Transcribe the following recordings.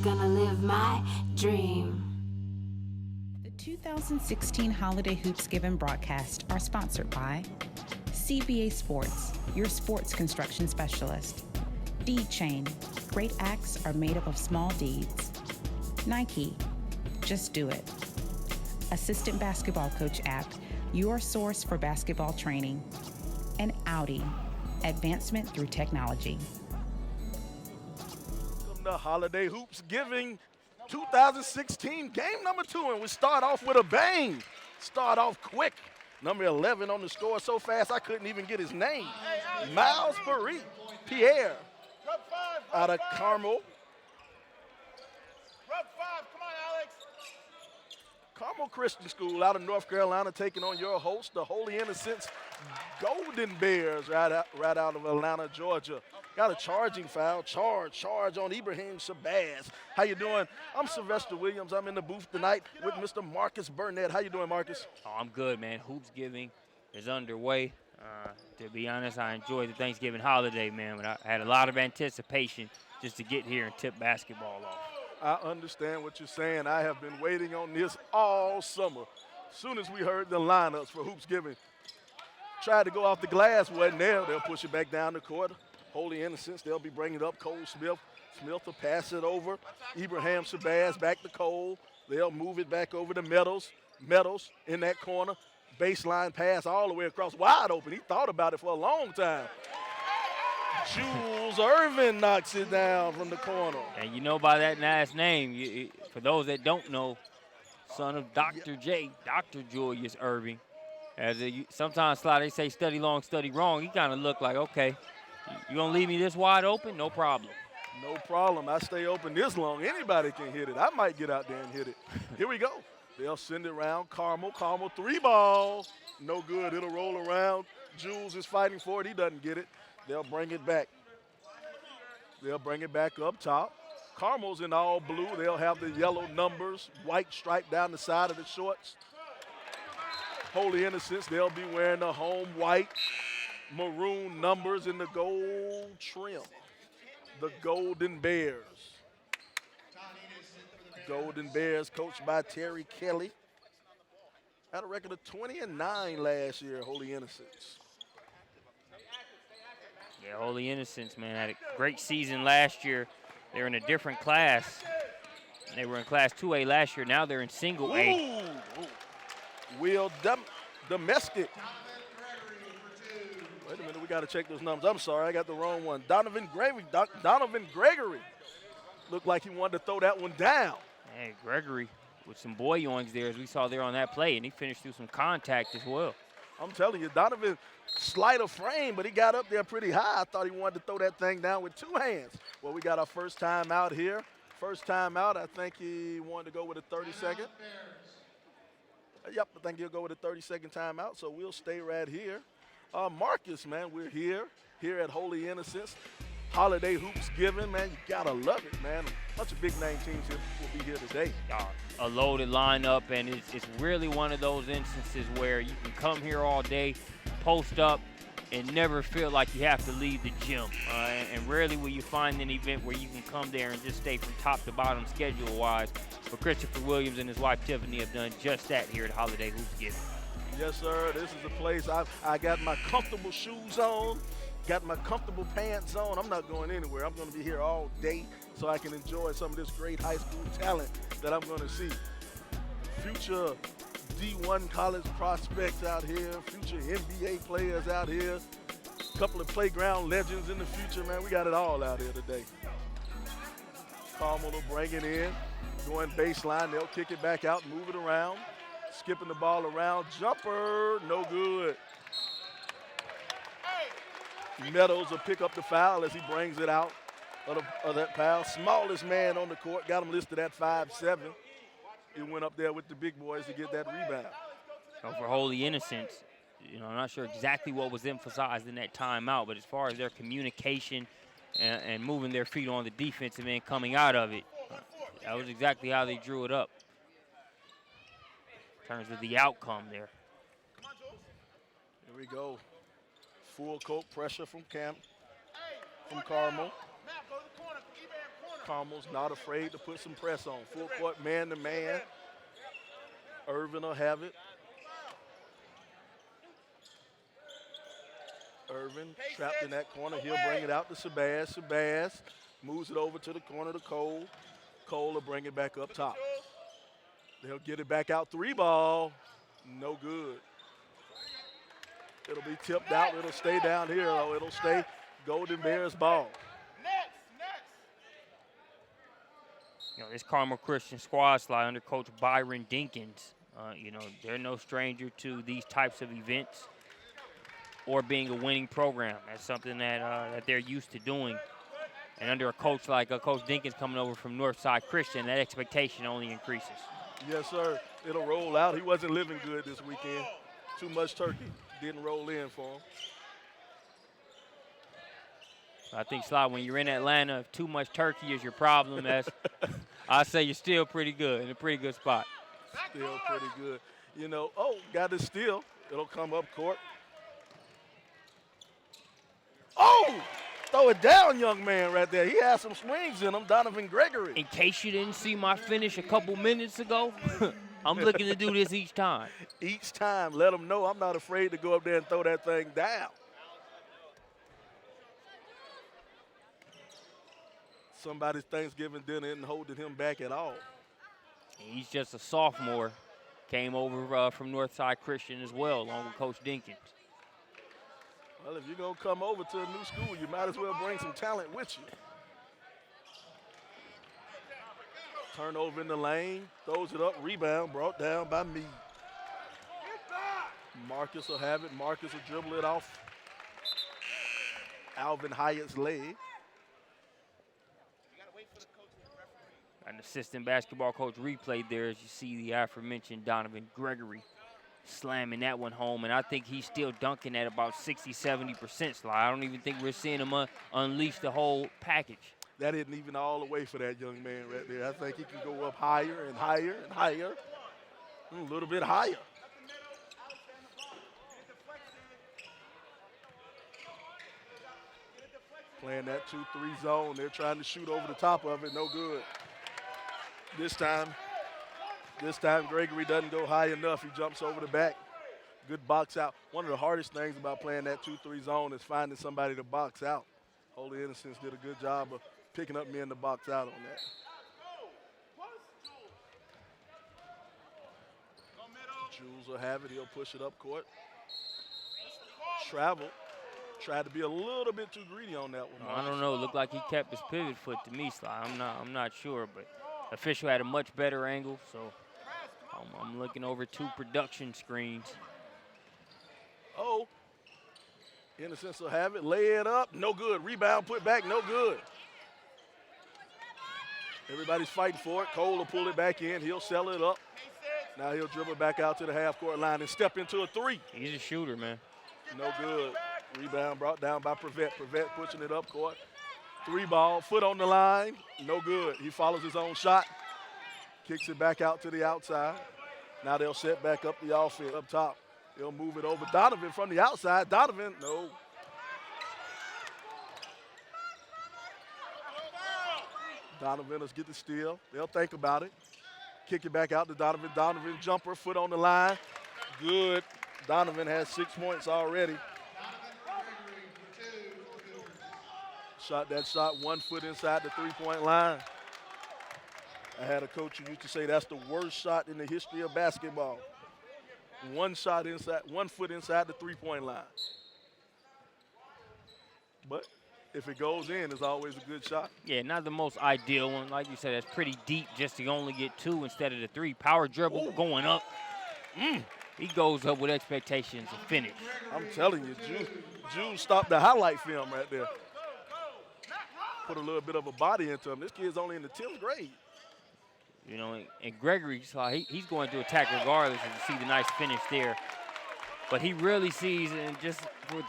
gonna live my dream. The 2016 Holiday Hoops Given broadcast are sponsored by CBA Sports, your sports construction specialist. Deed Chain, great acts are made up of small deeds. Nike, just do it. Assistant Basketball Coach app, your source for basketball training. And Audi, advancement through technology. Welcome to Holiday Hoops Giving 2016 game number 2, and we start off with a bang. Start off quick. Number 11 on the score so fast I couldn't even get his name. Miles Pierre out of Carmel. Carmel Christian School out of North Carolina taking on your host, the Holy Innocents Golden Bears right out of Atlanta, Georgia. Got a charging foul. Charge on Ibrahim Shabazz. How you doing? I'm Sylvester Williams. I'm in the booth tonight with Mr. Marcus Burnett. How you doing, Marcus? Oh, I'm good, man. Hoops Giving is underway. To be honest, I enjoyed the Thanksgiving holiday, man, but I had a lot of anticipation just to get here and tip basketball off. I understand what you're saying. I have been waiting on this all summer. As soon as we heard the lineups for Hoops Giving, tried to go off the glass, wasn't there. They'll push it back down the court. Holy Innocents, they'll be bringing it up. Cole Smith. Smith will pass it over. Ibrahim Shabazz back to Cole. They'll move it back over to Meadows. Meadows in that corner. Baseline pass all the way across, wide open. He thought about it for a long time. Jules Irvin knocks it down from the corner. And you know by that last name, for those that don't know, son of Dr. J, Dr. Julius Irving. Sometimes, Sly, they say study long, study wrong. He kind of looked like, okay, you going to leave me this wide open? No problem. No problem. I stay open this long. Anybody can hit it. I might get out there and hit it. Here we go. They'll send it around Carmel. Carmel 3-ball. No good. It'll roll around. Jules is fighting for it. He doesn't get it. They'll bring it back. They'll bring it back up top. Carmel's in all blue. They'll have the yellow numbers, white stripe down the side of the shorts. Holy Innocents, they'll be wearing the home white, maroon numbers in the gold trim. The Golden Bears. Golden Bears, coached by Terry Kelly. Had a record of 20-9 last year, Holy Innocents. Yeah, Holy Innocents, man, had a great season last year. They're in a different class. They were in Class 2A last year. Now they're in Single A. Will Domestic. Wait a minute, we got to check those numbers. I'm sorry, I got the wrong one. Donovan Gregory. Looked like he wanted to throw that one down. Hey, Gregory with some boy yoings there, as we saw there on that play, and he finished through some contact as well. I'm telling you, Donovan, slight of frame, but he got up there pretty high. I thought he wanted to throw that thing down with 2 hands. Well, we got our first time out here. First time out, I think he wanted to go with a 30-second. Yep, I think he'll go with a 30-second timeout, so we'll stay right here. Marcus, man, we're here at Holy Innocents. Holiday Hoops Giving, man, you gotta love it, man. A bunch of big-name teams here will be here today. A loaded lineup, and it's really one of those instances where you can come here all day, post up, and never feel like you have to leave the gym. And rarely will you find an event where you can come there and just stay from top to bottom schedule-wise. But Christopher Williams and his wife Tiffany have done just that here at Holiday Hoops Giving. Yes, sir. This is a place I got my comfortable shoes on, got my comfortable pants on. I'm not going anywhere. I'm going to be here all day so I can enjoy some of this great high school talent that I'm going to see. Future D1 college prospects out here, future NBA players out here, a couple of playground legends in the future, man. We got it all out here today. Carmel will bring it in, going baseline. They'll kick it back out, move it around, skipping the ball around. Jumper, no good. Meadows will pick up the foul as he brings it out of that foul. Smallest man on the court, got him listed at 5'7". He went up there with the big boys to get that rebound. So for Holy Innocents, I'm not sure exactly what was emphasized in that timeout, but as far as their communication and moving their feet on the defensive end coming out of it, that was exactly how they drew it up in terms of the outcome there. Here we go. Full court pressure from Carmel. Carmel's not afraid to put some press on. Full court man-to-man. Irvin will have it. Irvin trapped in that corner. He'll bring it out to Shabazz. Shabazz moves it over to the corner to Cole. Cole will bring it back up top. They'll get it back out. 3-ball. No good. It'll be tipped out. It'll stay down here. Oh, it'll stay Golden Bears ball. This Carmel Christian squad slide under Coach Byron Dinkins, they're no stranger to these types of events or being a winning program. That's something that they're used to doing. And under a coach like Coach Dinkins coming over from Northside Christian, that expectation only increases. Yes, sir. It'll roll out. He wasn't living good this weekend. Too much turkey. Didn't roll in for him. I think, Sly, when you're in Atlanta, if too much turkey is your problem, I say you're still pretty good, in a pretty good spot. Still pretty good. Got the steal. It'll come up court. Oh! Throw it down, young man, right there. He has some swings in him, Donovan Gregory. In case you didn't see my finish a couple minutes ago, I'm looking to do this each time. Each time, let them know I'm not afraid to go up there and throw that thing down. Somebody's Thanksgiving dinner isn't holding him back at all. He's just a sophomore. Came over from Northside Christian as well, along with Coach Dinkins. Well, if you're going to come over to a new school, you might as well bring some talent with you. Turnover in the lane, throws it up, rebound, brought down by Meade. Marcus will have it. Marcus will dribble it off Alvin Hyatt's leg. An assistant basketball coach replayed there as you see the aforementioned Donovan Gregory slamming that one home, and I think he's still dunking at about 60-70%. Sly. I don't even think we're seeing him unleash the whole package. That isn't even all the way for that young man right there. I think he can go up higher and higher and higher, a little bit higher. Playing that 2-3 zone. They're trying to shoot over the top of it. No good. This time Gregory doesn't go high enough. He jumps over the back. Good box out. One of the hardest things about playing that 2-3 zone is finding somebody to box out. Holy Innocents did a good job of picking up men to box out on that. Jules will have it. He'll push it up court. Travel. Tried to be a little bit too greedy on that one. I don't know. Looked like he kept his pivot foot to me, Sly. I'm not sure, but official had a much better angle, so I'm looking over 2 production screens. Oh, Innocents will have it. Lay it up. No good. Rebound, put back. No good. Everybody's fighting for it. Cole will pull it back in. He'll sell it up. Now he'll dribble back out to the half-court line and step into a 3. He's a shooter, man. No good. Rebound brought down by Prevette. Prevette pushing it up court. 3-ball, foot on the line. No good. He follows his own shot. Kicks it back out to the outside. Now they'll set back up the offense up top. They'll move it over. Donovan from the outside. Donovan, no. Donovan will get the steal. They'll think about it. Kick it back out to Donovan. Donovan jumper, foot on the line. Good. Donovan has 6 points already. Shot that shot 1 foot inside the 3-point line. I had a coach who used to say that's the worst shot in the history of basketball. 1 shot inside, 1 foot inside the 3-point line. But if it goes in, it's always a good shot. Yeah, not the most ideal one. Like you said, that's pretty deep just to only get 2 instead of the 3. Power dribble going up. He goes up with expectations to finish. I'm telling you, Jules stopped the highlight film right there. Put a little bit of a body into him. This kid's only in the 10th grade. And Gregory, he's going to attack regardless, and you see the nice finish there. But he really sees, and just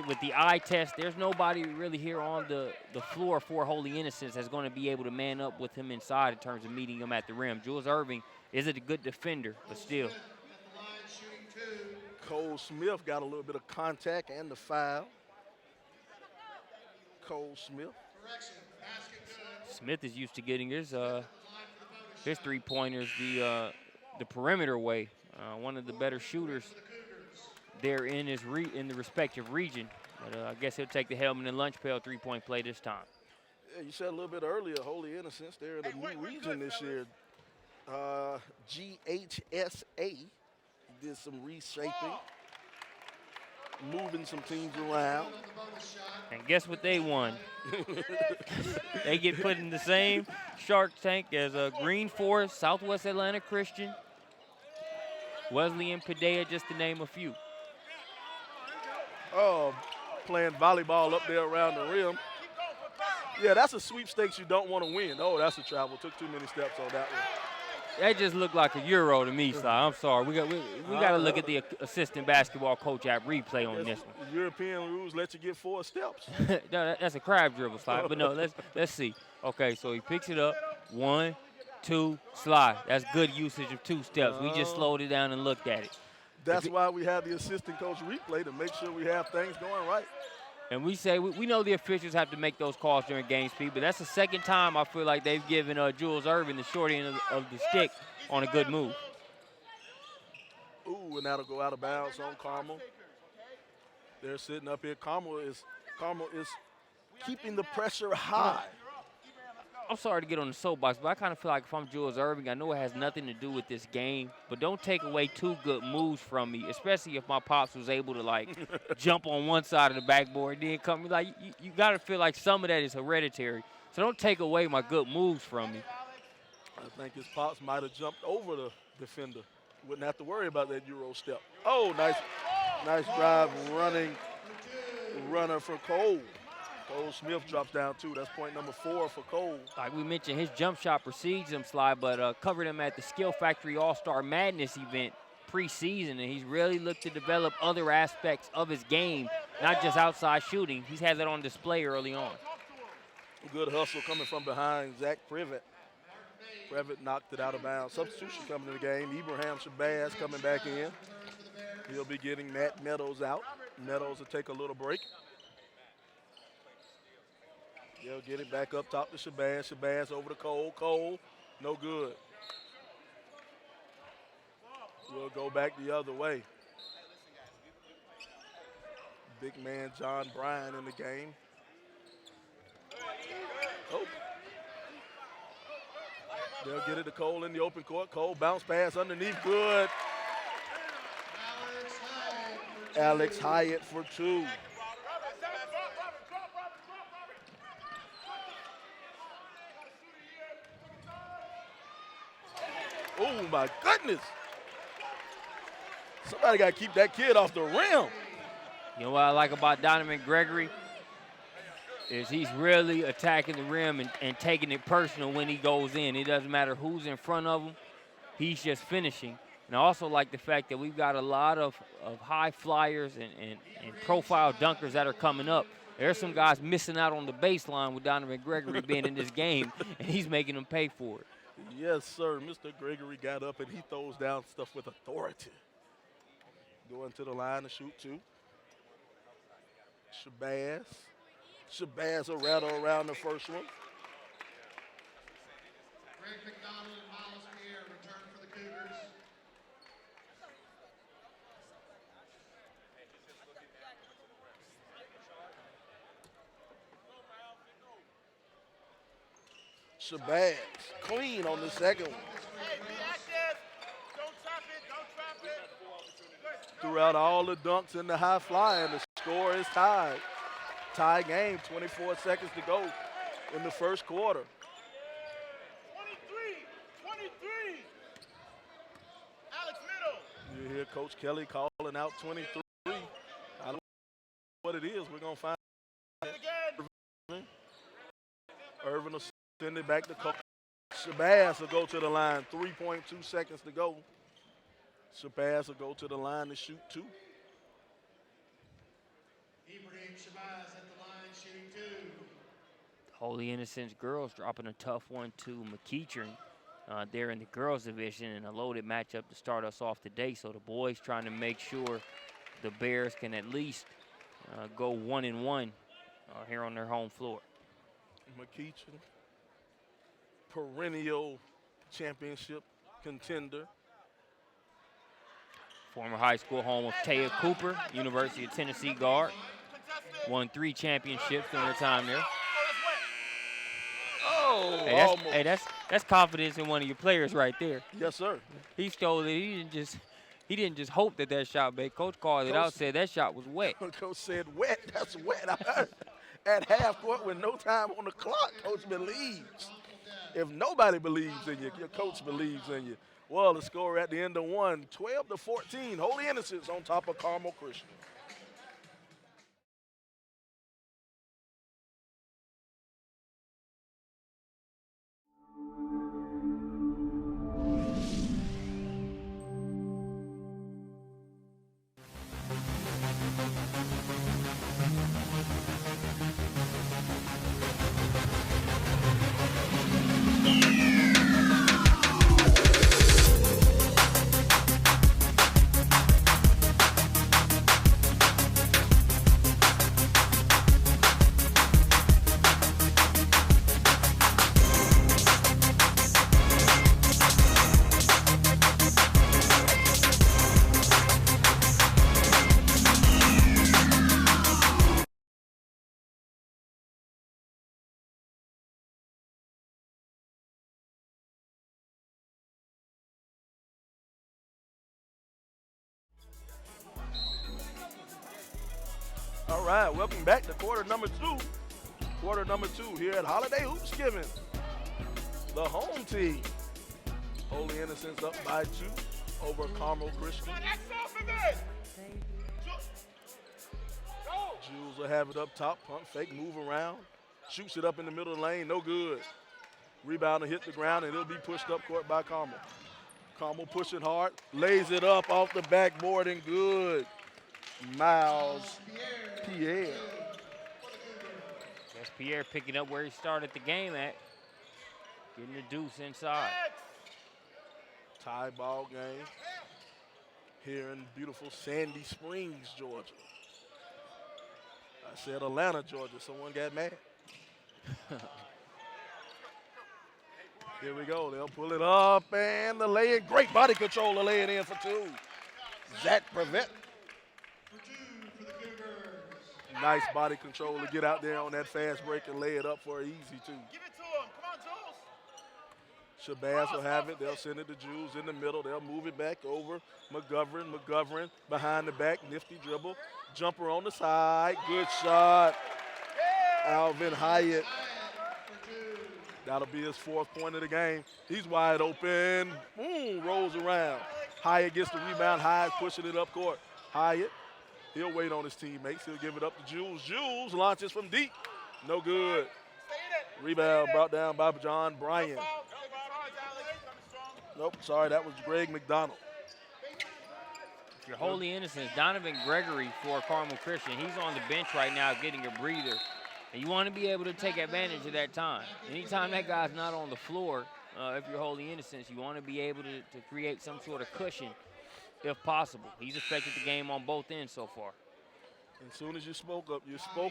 with the eye test, there's nobody really here on the floor for Holy Innocents that's going to be able to man up with him inside in terms of meeting him at the rim. Jules Irving is a good defender, but still. Cole Smith got a little bit of contact and the foul. Cole Smith. Smith is used to getting his three-pointers the perimeter way. One of the better shooters there in the respective region. But I guess he'll take the helmet and lunch pail three-point play this time. Yeah, you said a little bit earlier, Holy Innocents, they're in a new region this year. GHSA did some reshaping, moving some teams around. And guess what they won? They get put in the same Shark Tank as Green Forest, Southwest Atlanta Christian, Wesleyan, Padea, just to name a few. Oh, playing volleyball up there around the rim. Yeah, that's a sweepstakes you don't want to win. Oh, that's a travel. Took too many steps on that one. That just looked like a Euro to me, Si. I'm sorry. We got to look at the assistant basketball coach at replay on this one. European rules let you get 4 steps. No, that's a crab dribble, slide. But no, let's see. Okay, so he picks it up. 1, 2, slide. That's good usage of 2 steps. We just slowed it down and looked at it. That's why we have the assistant coach replay, to make sure we have things going right. And we say we know the officials have to make those calls during game speed, but that's the second time I feel like they've given Jules Irvin the short end of the stick on a good move. Ooh, and that'll go out of bounds on Carmel. They're sitting up here. Carmel is keeping the pressure high. I'm sorry to get on the soapbox, but I kind of feel like if I'm Jules Irving, I know it has nothing to do with this game, but don't take away 2 good moves from me, especially if my pops was able to, like, jump on one side of the backboard, then come. Like, you got to feel like some of that is hereditary. So don't take away my good moves from me. I think his pops might have jumped over the defender. Wouldn't have to worry about that Euro step. Oh, nice drive, runner for Cole. Cole Smith drops down 2. That's point number 4 for Cole. Like we mentioned, his jump shot precedes him, Slide, but covered him at the Skill Factory All-Star Madness event preseason, and he's really looked to develop other aspects of his game, not just outside shooting. He's had that on display early on. Good hustle coming from behind Zach Privet. Privet knocked it out of bounds. Substitution coming in the game. Ibrahim Shabazz coming back in. He'll be getting Matt Meadows out. Meadows will take a little break. They'll get it back up top to Shabazz. Shabazz over to Cole. Cole, no good. We'll go back the other way. Big man John Bryan in the game. Oh. They'll get it to Cole in the open court. Cole bounce pass underneath, good. Alex Hyatt for 2. Oh, my goodness. Somebody got to keep that kid off the rim. You know what I like about Donovan Gregory is he's really attacking the rim and taking it personal when he goes in. It doesn't matter who's in front of him. He's just finishing. And I also like the fact that we've got a lot of high flyers and profile dunkers that are coming up. There's some guys missing out on the baseline with Donovan Gregory being in this game, and he's making them pay for it. Yes, sir. Mr. Gregory got up, and he throws down stuff with authority. Going to the line to shoot 2. Shabazz will rattle around the first one. Greg McDonald and Miles Pierre return for the Cougars. Shabazz clean on the second one. Throughout all the dunks and the high flying, the score is tied. Tie game, 24 seconds to go in the first quarter. 23. Alex Middle. You hear Coach Kelly calling out 23. I don't know what it is. We're going to find out. Irvin will send it back to Coach. Shabazz will go to the line. 3.2 seconds to go. Shabazz will go to the line to shoot 2. Ibrahim Shabazz at the line shooting 2. Holy Innocents girls dropping a tough one to McEachern there in the girls division, and a loaded matchup to start us off today. So the boys trying to make sure the Bears can at least go 1-1 here on their home floor. McEachern perennial championship contender. Former high school home of Taya Cooper, University of Tennessee guard. Won 3 championships during her time there. Oh, Hey, that's confidence in one of your players right there. Yes, sir. He stole it. He didn't just hope that shot bait. Coach called it out, said that shot was wet. Coach said wet. That's wet. I heard. At half court with no time on the clock, coach believes. If nobody believes in you, your coach believes in you. Well, the score at the end of one, 12-14. Holy Innocents on top of Carmel Christian. All right, welcome back to quarter number 2. Quarter number 2 here at Holiday Hoops Giving. The home team, Holy Innocents up by 2 over Carmel Christian. Jules will have it up top, pump fake, move around, shoots it up in the middle of the lane, no good. Rebound will hit the ground and it'll be pushed up court by Carmel. Carmel pushing hard, lays it up off the backboard and good. Miles Pierre. That's Pierre picking up where he started the game at. Getting the deuce inside. Tie ball game here in beautiful Sandy Springs, Georgia. I said Atlanta, Georgia. Someone got mad. Here we go. They'll pull it up and the lay it. Great body control to lay it in for 2. Zach Prevett. Nice body control to get out there on that fast break and lay it up for an easy 2. Give it to him. Come on, Jules. Shabazz will have it. They'll send it to Jules in the middle. They'll move it back over. McGovern behind the back. Nifty dribble. Jumper on the side. Good shot. Alvin Hyatt. That'll be his 4th point of the game. He's wide open. Boom, rolls around. Hyatt gets the rebound. Hyatt pushing it up court. Hyatt. He'll wait on his teammates. He'll give it up to Jules. Jules launches from deep. No good. Rebound brought down by John Bryan. Nope, sorry, that was Greg McDonald. If you're Holy Innocents, Donovan Gregory for Carmel Christian, he's on the bench right now getting a breather. And you want to be able to take advantage of that time. Anytime that guy's not on the floor, if you're Holy Innocents, you want to be able to create some sort of cushion if possible. He's affected the game on both ends so far. As soon as you spoke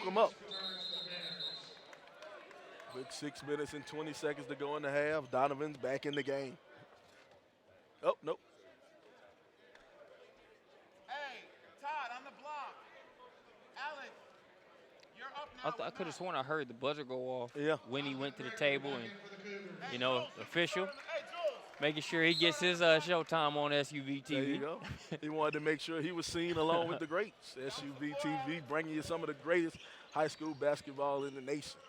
him up. With 6 minutes and 20 seconds to go in the half, Donovan's back in the game. Oh, nope. Hey, Todd, on the block. Alex, you're up now. I could have sworn I heard the buzzer go off when he went to the table and, official. Making sure he gets his showtime on SUVtv. There you go. He wanted to make sure he was seen along with the greats. SUVtv bringing you some of the greatest high school basketball in the nation.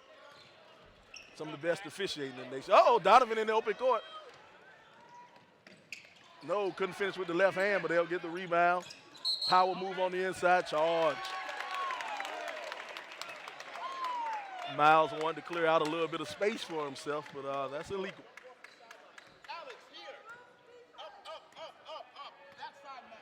Some of the best officiating in the nation. Uh-oh, Donovan in the open court. No, couldn't finish with the left hand, but they'll get the rebound. Power move on the inside, charge. Miles wanted to clear out a little bit of space for himself, but that's illegal. Alex, here. Up. That side, man.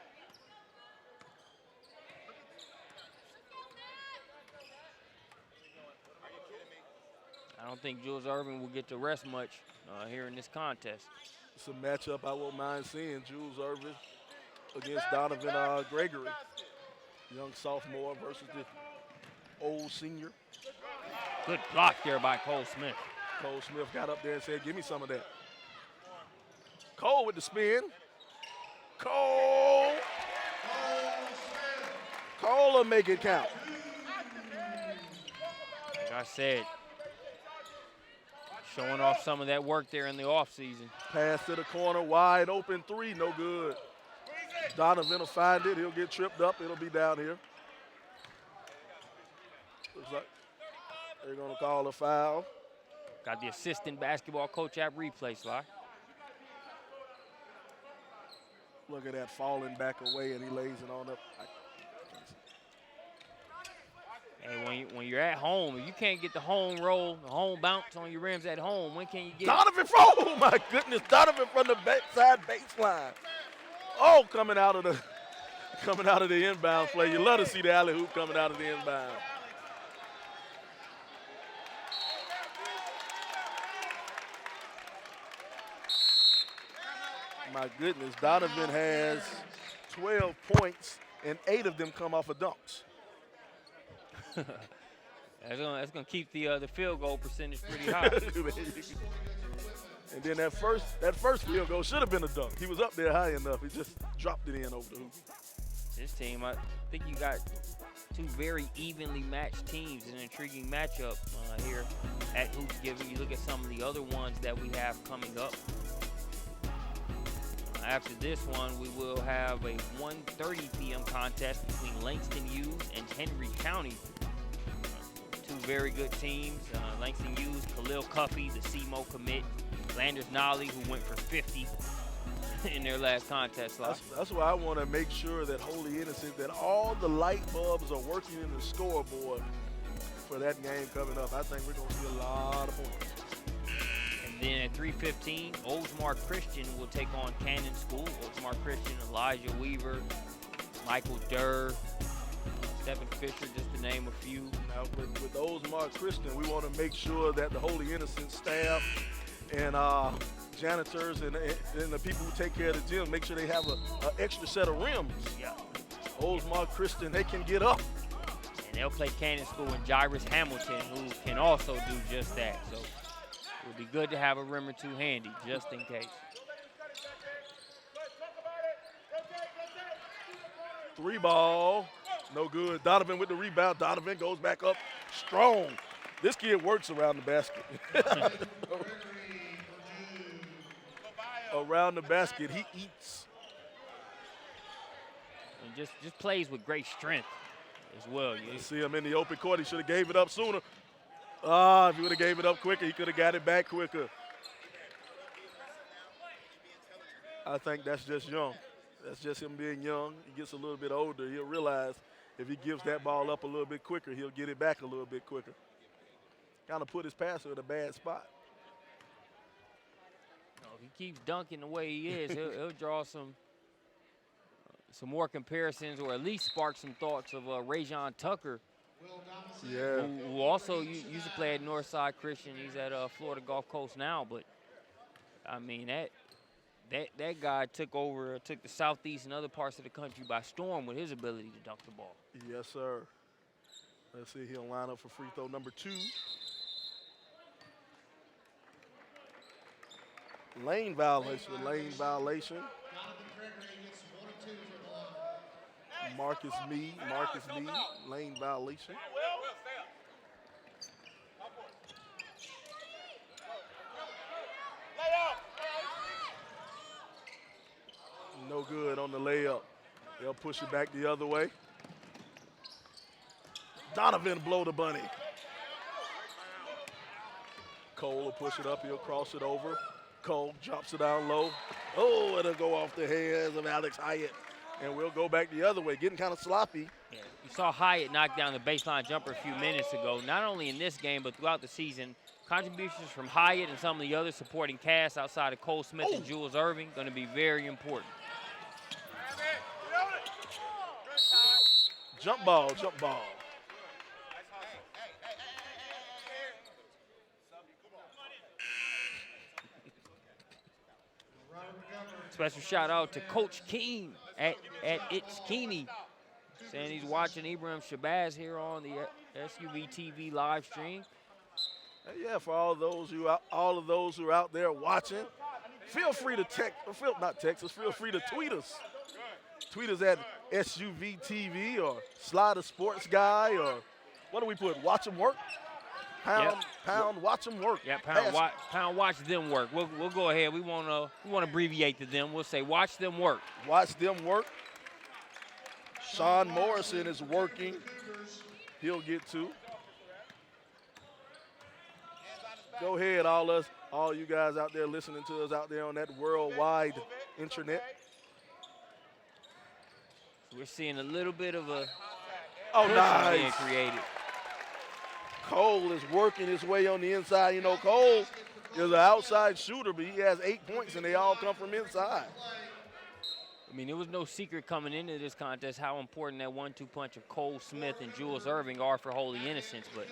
I don't think Jules Irvin will get to rest much here in this contest. It's a matchup I won't mind seeing. Jules Irvin against Donovan Gregory. Young sophomore versus the old senior. Good block there by Cole Smith. Cole Smith got up there and said, give me some of that. Cole with the spin. Cole will make it count. Like I said, showing off some of that work there in the offseason. Pass to the corner, wide open three, no good. Donovan will find it. He'll get tripped up. It'll be down here. Looks like they're going to call a foul. Got the assistant basketball coach at replay, Sly. Look at that falling back away, and he lays it on up. Hey, when you're at home, if you can't get the home roll, the home bounce on your rims at home, when can you get Donovan from, oh my goodness, Donovan from the backside baseline. Oh, coming out of the inbound play. You love to see the alley hoop coming out of the inbound. My goodness, Donovan has 12 points, and 8 of them come off of dunks. That's gonna keep the field goal percentage pretty high. And then that first field goal should have been a dunk. He was up there high enough. He just dropped it in over the hoop. This team, I think you got two very evenly matched teams, an intriguing matchup here at Hoops Given. You look at some of the other ones that we have coming up. After this one, we will have a 1:30 p.m. contest between Langston Hughes and Henry County. Two very good teams. Langston Hughes, Khalil Cuffey, the CMO commit. Landers Nolly, who went for 50 in their last contest. That's why I want to make sure that Holy Innocent, that all the light bulbs are working in the scoreboard for that game coming up. I think we're going to see a lot of points. And then at 3:15, Oldsmar Christian will take on Cannon School. Oldsmar Christian, Elijah Weaver, Michael Durr, Stephen Fisher, just to name a few. Now, with Oldsmar Christian, we want to make sure that the Holy Innocent staff and janitors and the people who take care of the gym, make sure they have an extra set of rims. Yeah. Oldsmar Christian, they can get up. And they'll play Cannon School and Jairus Hamilton, who can also do just that. So it would be good to have a rim or two handy, just in case. Three ball, no good. Donovan with the rebound. Donovan goes back up strong. This kid works around the basket. Around the basket, he eats. And just plays with great strength as well. You see him in the open court. He should have gave it up sooner. If he would have gave it up quicker, he could have got it back quicker. I think that's just young. That's just him being young. He gets a little bit older. He'll realize if he gives that ball up a little bit quicker, he'll get it back a little bit quicker. Kind of put his passer in a bad spot. If he keeps dunking the way he is, he'll draw some more comparisons, or at least spark some thoughts of Rajon Tucker, who also used to play at Northside Christian. He's at Florida Gulf Coast now, but I mean that guy took the Southeast and other parts of the country by storm with his ability to dunk the ball. Yes, sir. Let's see, he'll line up for free throw number 2. Lane violation. Marcus Meade, lane violation. No good on the layup. They'll push it back the other way. Donovan blow the bunny. Cole will push it up. He'll cross it over. Cole drops it down low. Oh, it'll go off the hands of Alex Hyatt. And we'll go back the other way, getting kind of sloppy. Yeah, you saw Hyatt knock down the baseline jumper a few minutes ago, not only in this game, but throughout the season. Contributions from Hyatt and some of the other supporting cast outside of Cole Smith and Jules Irving going to be very important. Jump ball. Special shout out to Coach King at It's Keeney, saying he's watching Ibrahim Shabazz here on the SUVtv live stream. Yeah, for all of those who are out there watching, feel free to not text us, feel free to tweet us. Tweet us at SUVtv or Slide a Sports Guy, or what do we put? Watch them work. Pound, watch them work. Yeah, pound, watch them work. We'll go ahead. We want to abbreviate to them. We'll say watch them work. Watch them work. Sean Morrison is working. He'll get two. Go ahead, all you guys out there listening to us out there on that worldwide internet. We're seeing a little bit of a nice being created. Cole is working his way on the inside. You know, Cole is an outside shooter, but he has 8 points, and they all come from inside. I mean, there was no secret coming into this contest how important that 1-2 punch of Cole Smith and Jules Irving are for Holy Innocents, but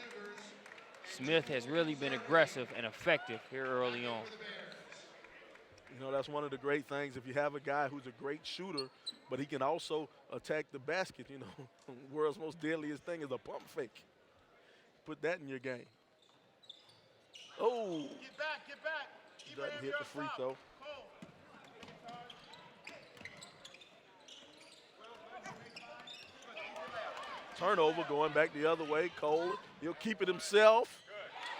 Smith has really been aggressive and effective here early on. You know, that's one of the great things. If you have a guy who's a great shooter, but he can also attack the basket, you know, the world's most deadliest thing is a pump fake. Put that in your game. Oh. Get back, get back. Doesn't hit the free throw. Turnover going back the other way. Cole, he'll keep it himself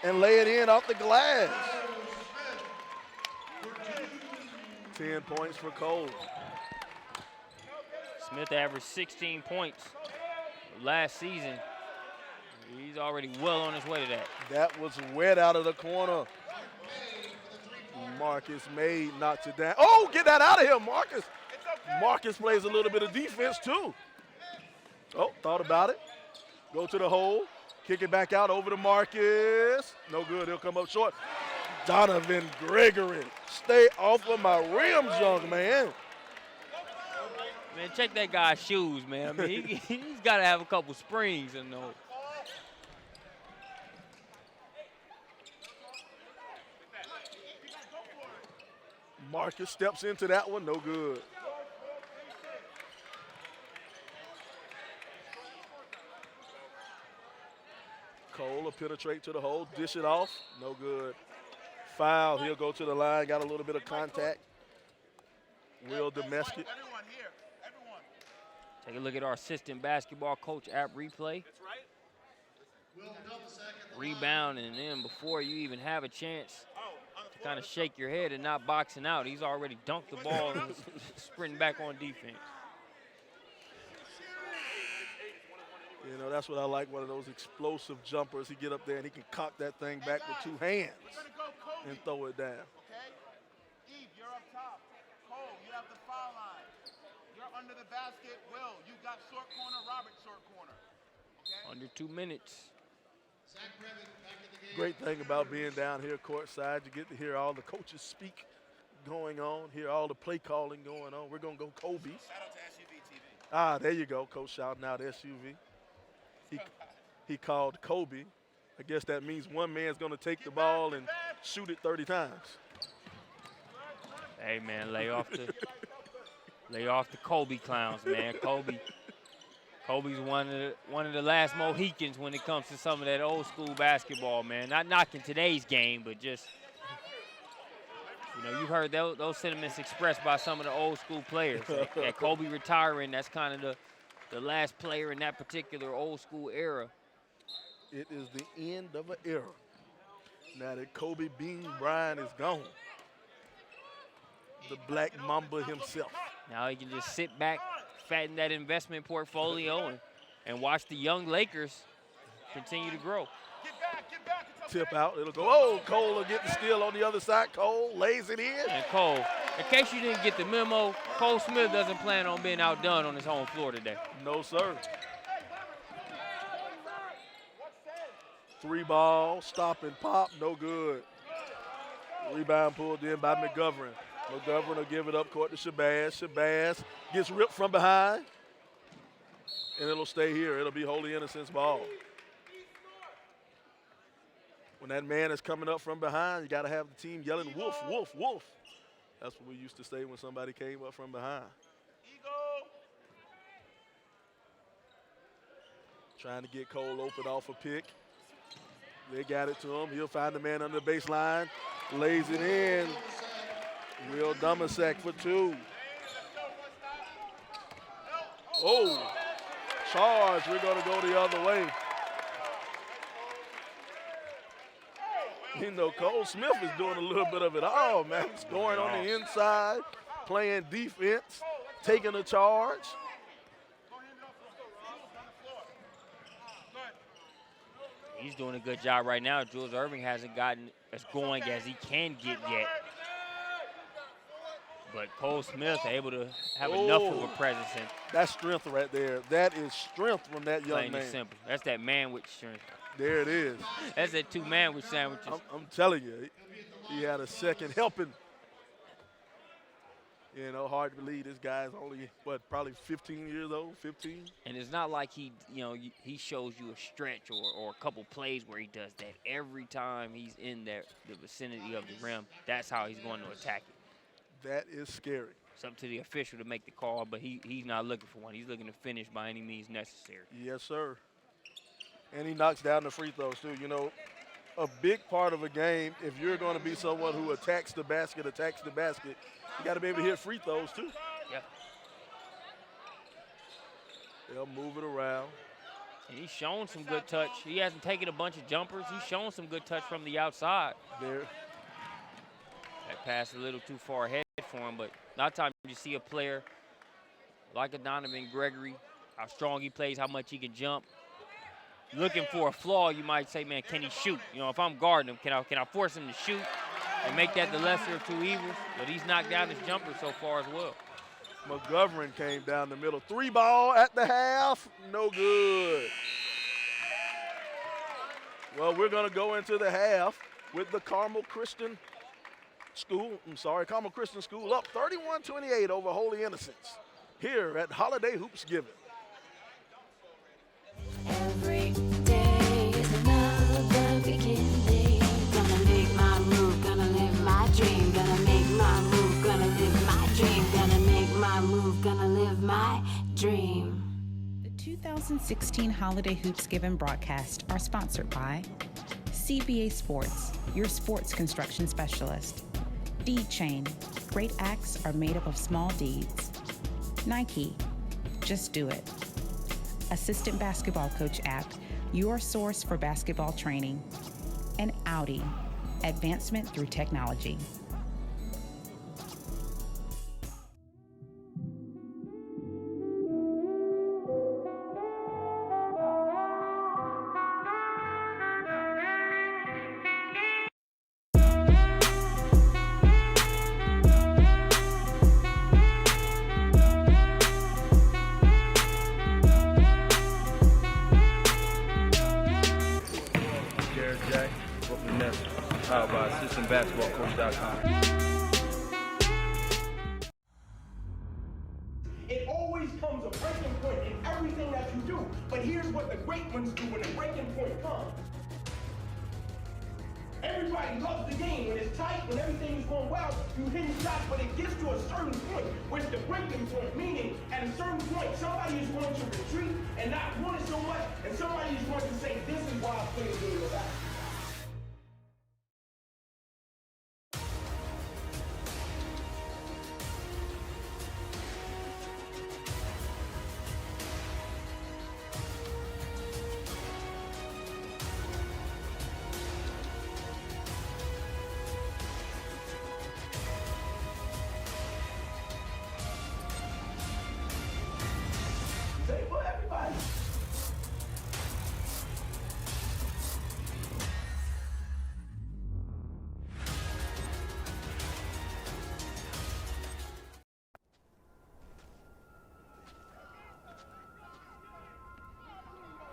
and lay it in off the glass. 10 points for Cole. Smith averaged 16 points last season. He's already well on his way to that. That was wet out of the corner. Marcus May knocks it down. Oh, get that out of here, Marcus. Marcus plays a little bit of defense, too. Oh, thought about it. Go to the hole. Kick it back out over to Marcus. No good. He'll come up short. Donovan Gregory. Stay off of my rims, young man. Man, check that guy's shoes, man. I mean, he's got to have a couple springs in those. Marcus steps into that one. No good. Cole will penetrate to the hole, dish it off. No good. Foul. He'll go to the line. Got a little bit of contact. Will Domestic. Everyone here. Everyone. Take a look at our assistant basketball coach app replay. That's right. Rebound, and then before you even have a chance to kind of shake your head and not boxing out, he's already dunked the ball and sprinting back on defense. You know, that's what I like, one of those explosive jumpers. He get up there and he can cock that thing back with 2 hands and throw it down. Okay? Eve, you're up top. Cole, you have the foul line. You're under the basket. Will, you got short corner. Robert, short corner. Okay? Under 2 minutes. Great thing about being down here courtside, you get to hear all the coaches speak going on, hear all the play calling going on. We're going to go Kobe. Shout out to SUVtv. Ah, there you go, Coach shouting out SUV. He called Kobe. I guess that means one man's going to take the ball and shoot it 30 times. Hey, man, lay off the Kobe clowns, man. Kobe's one of the last Mohicans when it comes to some of that old school basketball, man. Not knocking today's game, but just, you know, you've heard those sentiments expressed by some of the old school players. That Kobe retiring, that's kind of the last player in that particular old school era. It is the end of an era. Now that Kobe Bean Bryant is gone, the Black Mamba himself. Now he can just sit back, fatten that investment portfolio, and watch the young Lakers continue to grow. Get back, get back. Tip out, it'll go, oh, Cole will get the steal on the other side. Cole lays it in. And Cole, in case you didn't get the memo, Cole Smith doesn't plan on being outdone on his home floor today. No, sir. 3 ball, stop and pop, no good. Rebound pulled in by McGovern. McGovern will give it up court to Shabazz. Shabazz gets ripped from behind, and it'll stay here. It'll be Holy Innocents ball. When that man is coming up from behind, you got to have the team yelling, wolf, wolf, wolf. That's what we used to say when somebody came up from behind. Trying to get Cole open off a pick. They got it to him. He'll find the man under the baseline. Lays it in. Will Dumasek for two. Oh, charge. We're going to go the other way. You know, Cole Smith is doing a little bit of it all, man. Scoring on the inside, playing defense, taking a charge. He's doing a good job right now. Jules Irving hasn't gotten as going as he can get yet. But Cole Smith able to have enough of a presence. And that's strength right there. That is strength from that young plain man. and simple. That's that man-witch strength. There it is. That's that two man-witch sandwiches. I'm telling you, he had a second helping. You know, hard to believe this guy's only, what, probably 15 years old, 15? And it's not like he, you know, he shows you a stretch or a couple plays where he does that. Every time he's in the vicinity of the rim, that's how he's going to attack it. That is scary. It's up to the official to make the call, but he's not looking for one. He's looking to finish by any means necessary. Yes, sir. And he knocks down the free throws, too. You know, a big part of a game, if you're going to be someone who attacks the basket, you got to be able to hit free throws, too. Yeah. They'll move it around. And he's shown some good touch. He hasn't taken a bunch of jumpers. He's shown some good touch from the outside. There. That pass a little too far ahead for him, but a lot of times you see a player like a Donovan Gregory, how strong he plays, how much he can jump. Looking for a flaw, you might say, man, can he shoot? You know, if I'm guarding him, can I force him to shoot and make that the lesser of two evils? But he's knocked down his jumper so far as well. McGovern came down the middle. 3 ball at the half, no good. Well, we're going to go into the half with the Carmel Christian School up 31-28 over Holy Innocents here at Holiday Hoops Given. Every day is another beginning. Gonna make my move, gonna live my dream. Gonna make my move, gonna live my dream. Gonna make my move, gonna live my dream. The 2016 Holiday Hoops Given broadcast are sponsored by CBA Sports, your sports construction specialist. Deed Chain, great acts are made up of small deeds. Nike, just do it. Assistant Basketball Coach app, your source for basketball training. And Audi, advancement through technology. basketballcoach.com. It always comes a breaking point in everything that you do. But here's what the great ones do when the breaking point comes. Everybody loves the game. When it's tight, when everything is going well, you hit shots, but it gets to a certain point where it's the breaking point, meaning at a certain point, somebody is going to retreat and not want it so much, and somebody is going to say, this is why I play the game of basketball. For everybody.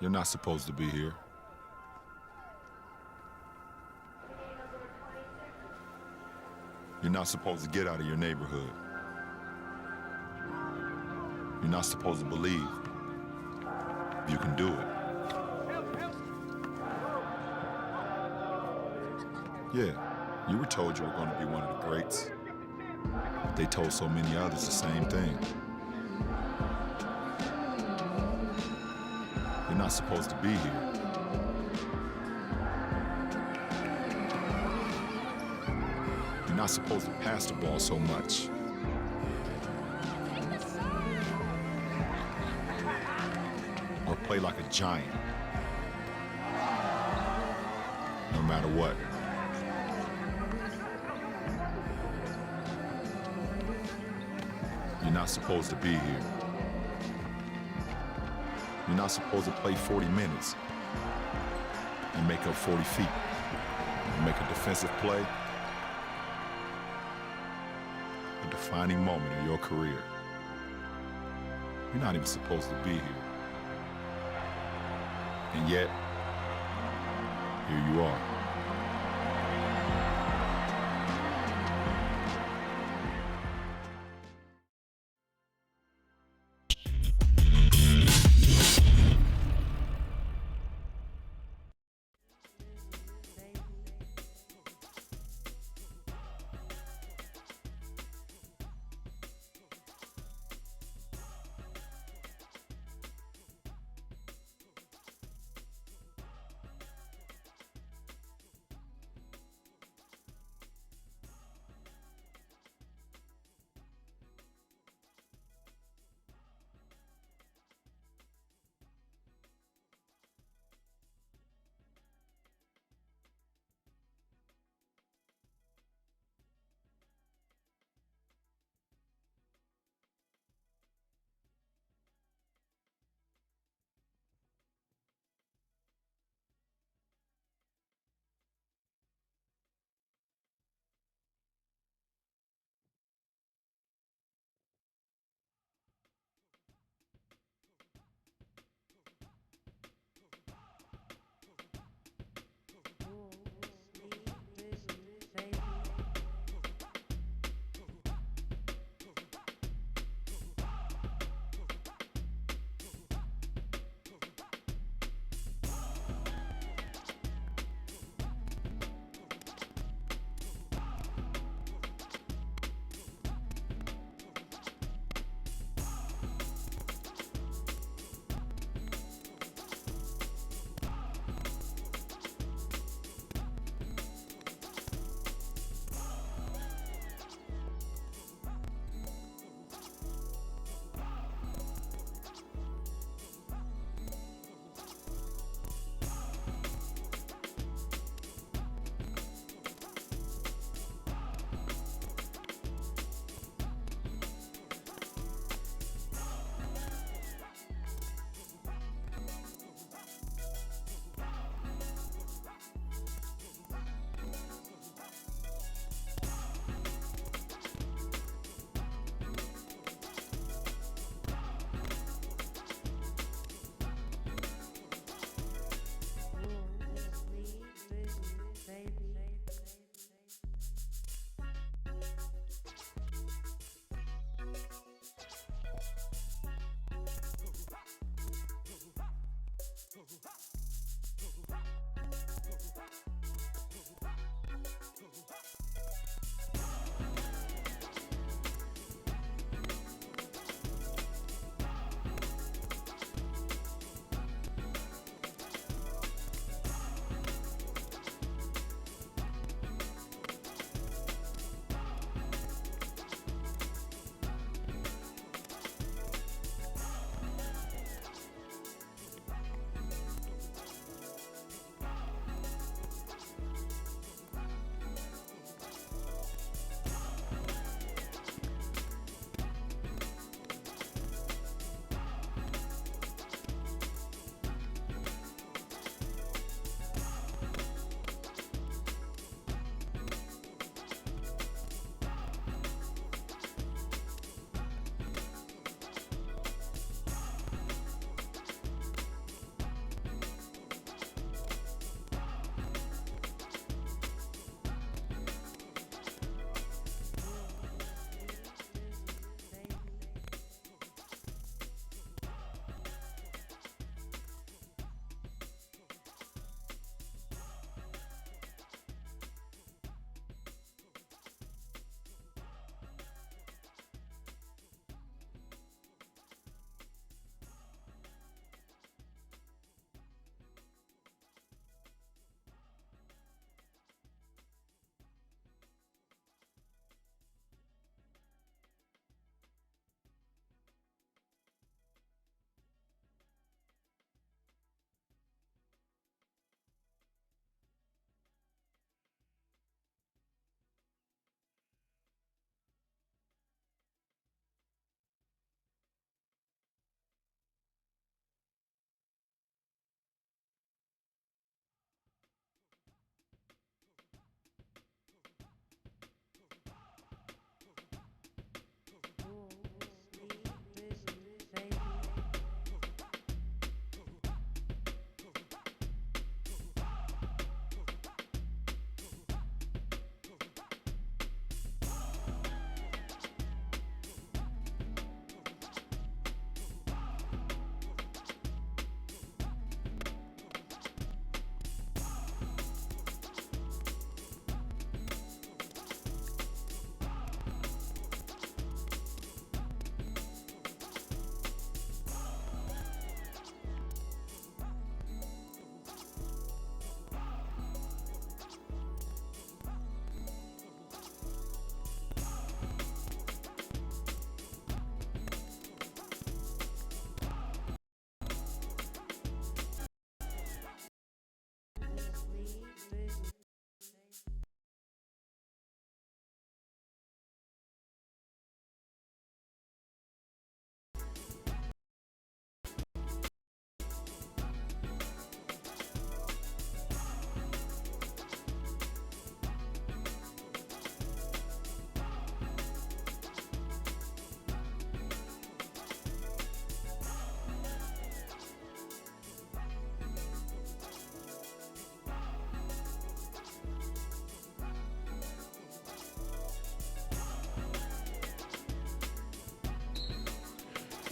You're not supposed to be here. You're not supposed to get out of your neighborhood. You're not supposed to believe you can do it. Yeah, you were told you were going to be one of the greats. But they told so many others the same thing. You're not supposed to be here. not supposed to pass the ball so much. Or play like a giant. No matter what. You're not supposed to be here. You're not supposed to play 40 minutes and make up 40 feet and make a defensive play, a defining moment in your career. You're not even supposed to be here. And yet, here you are.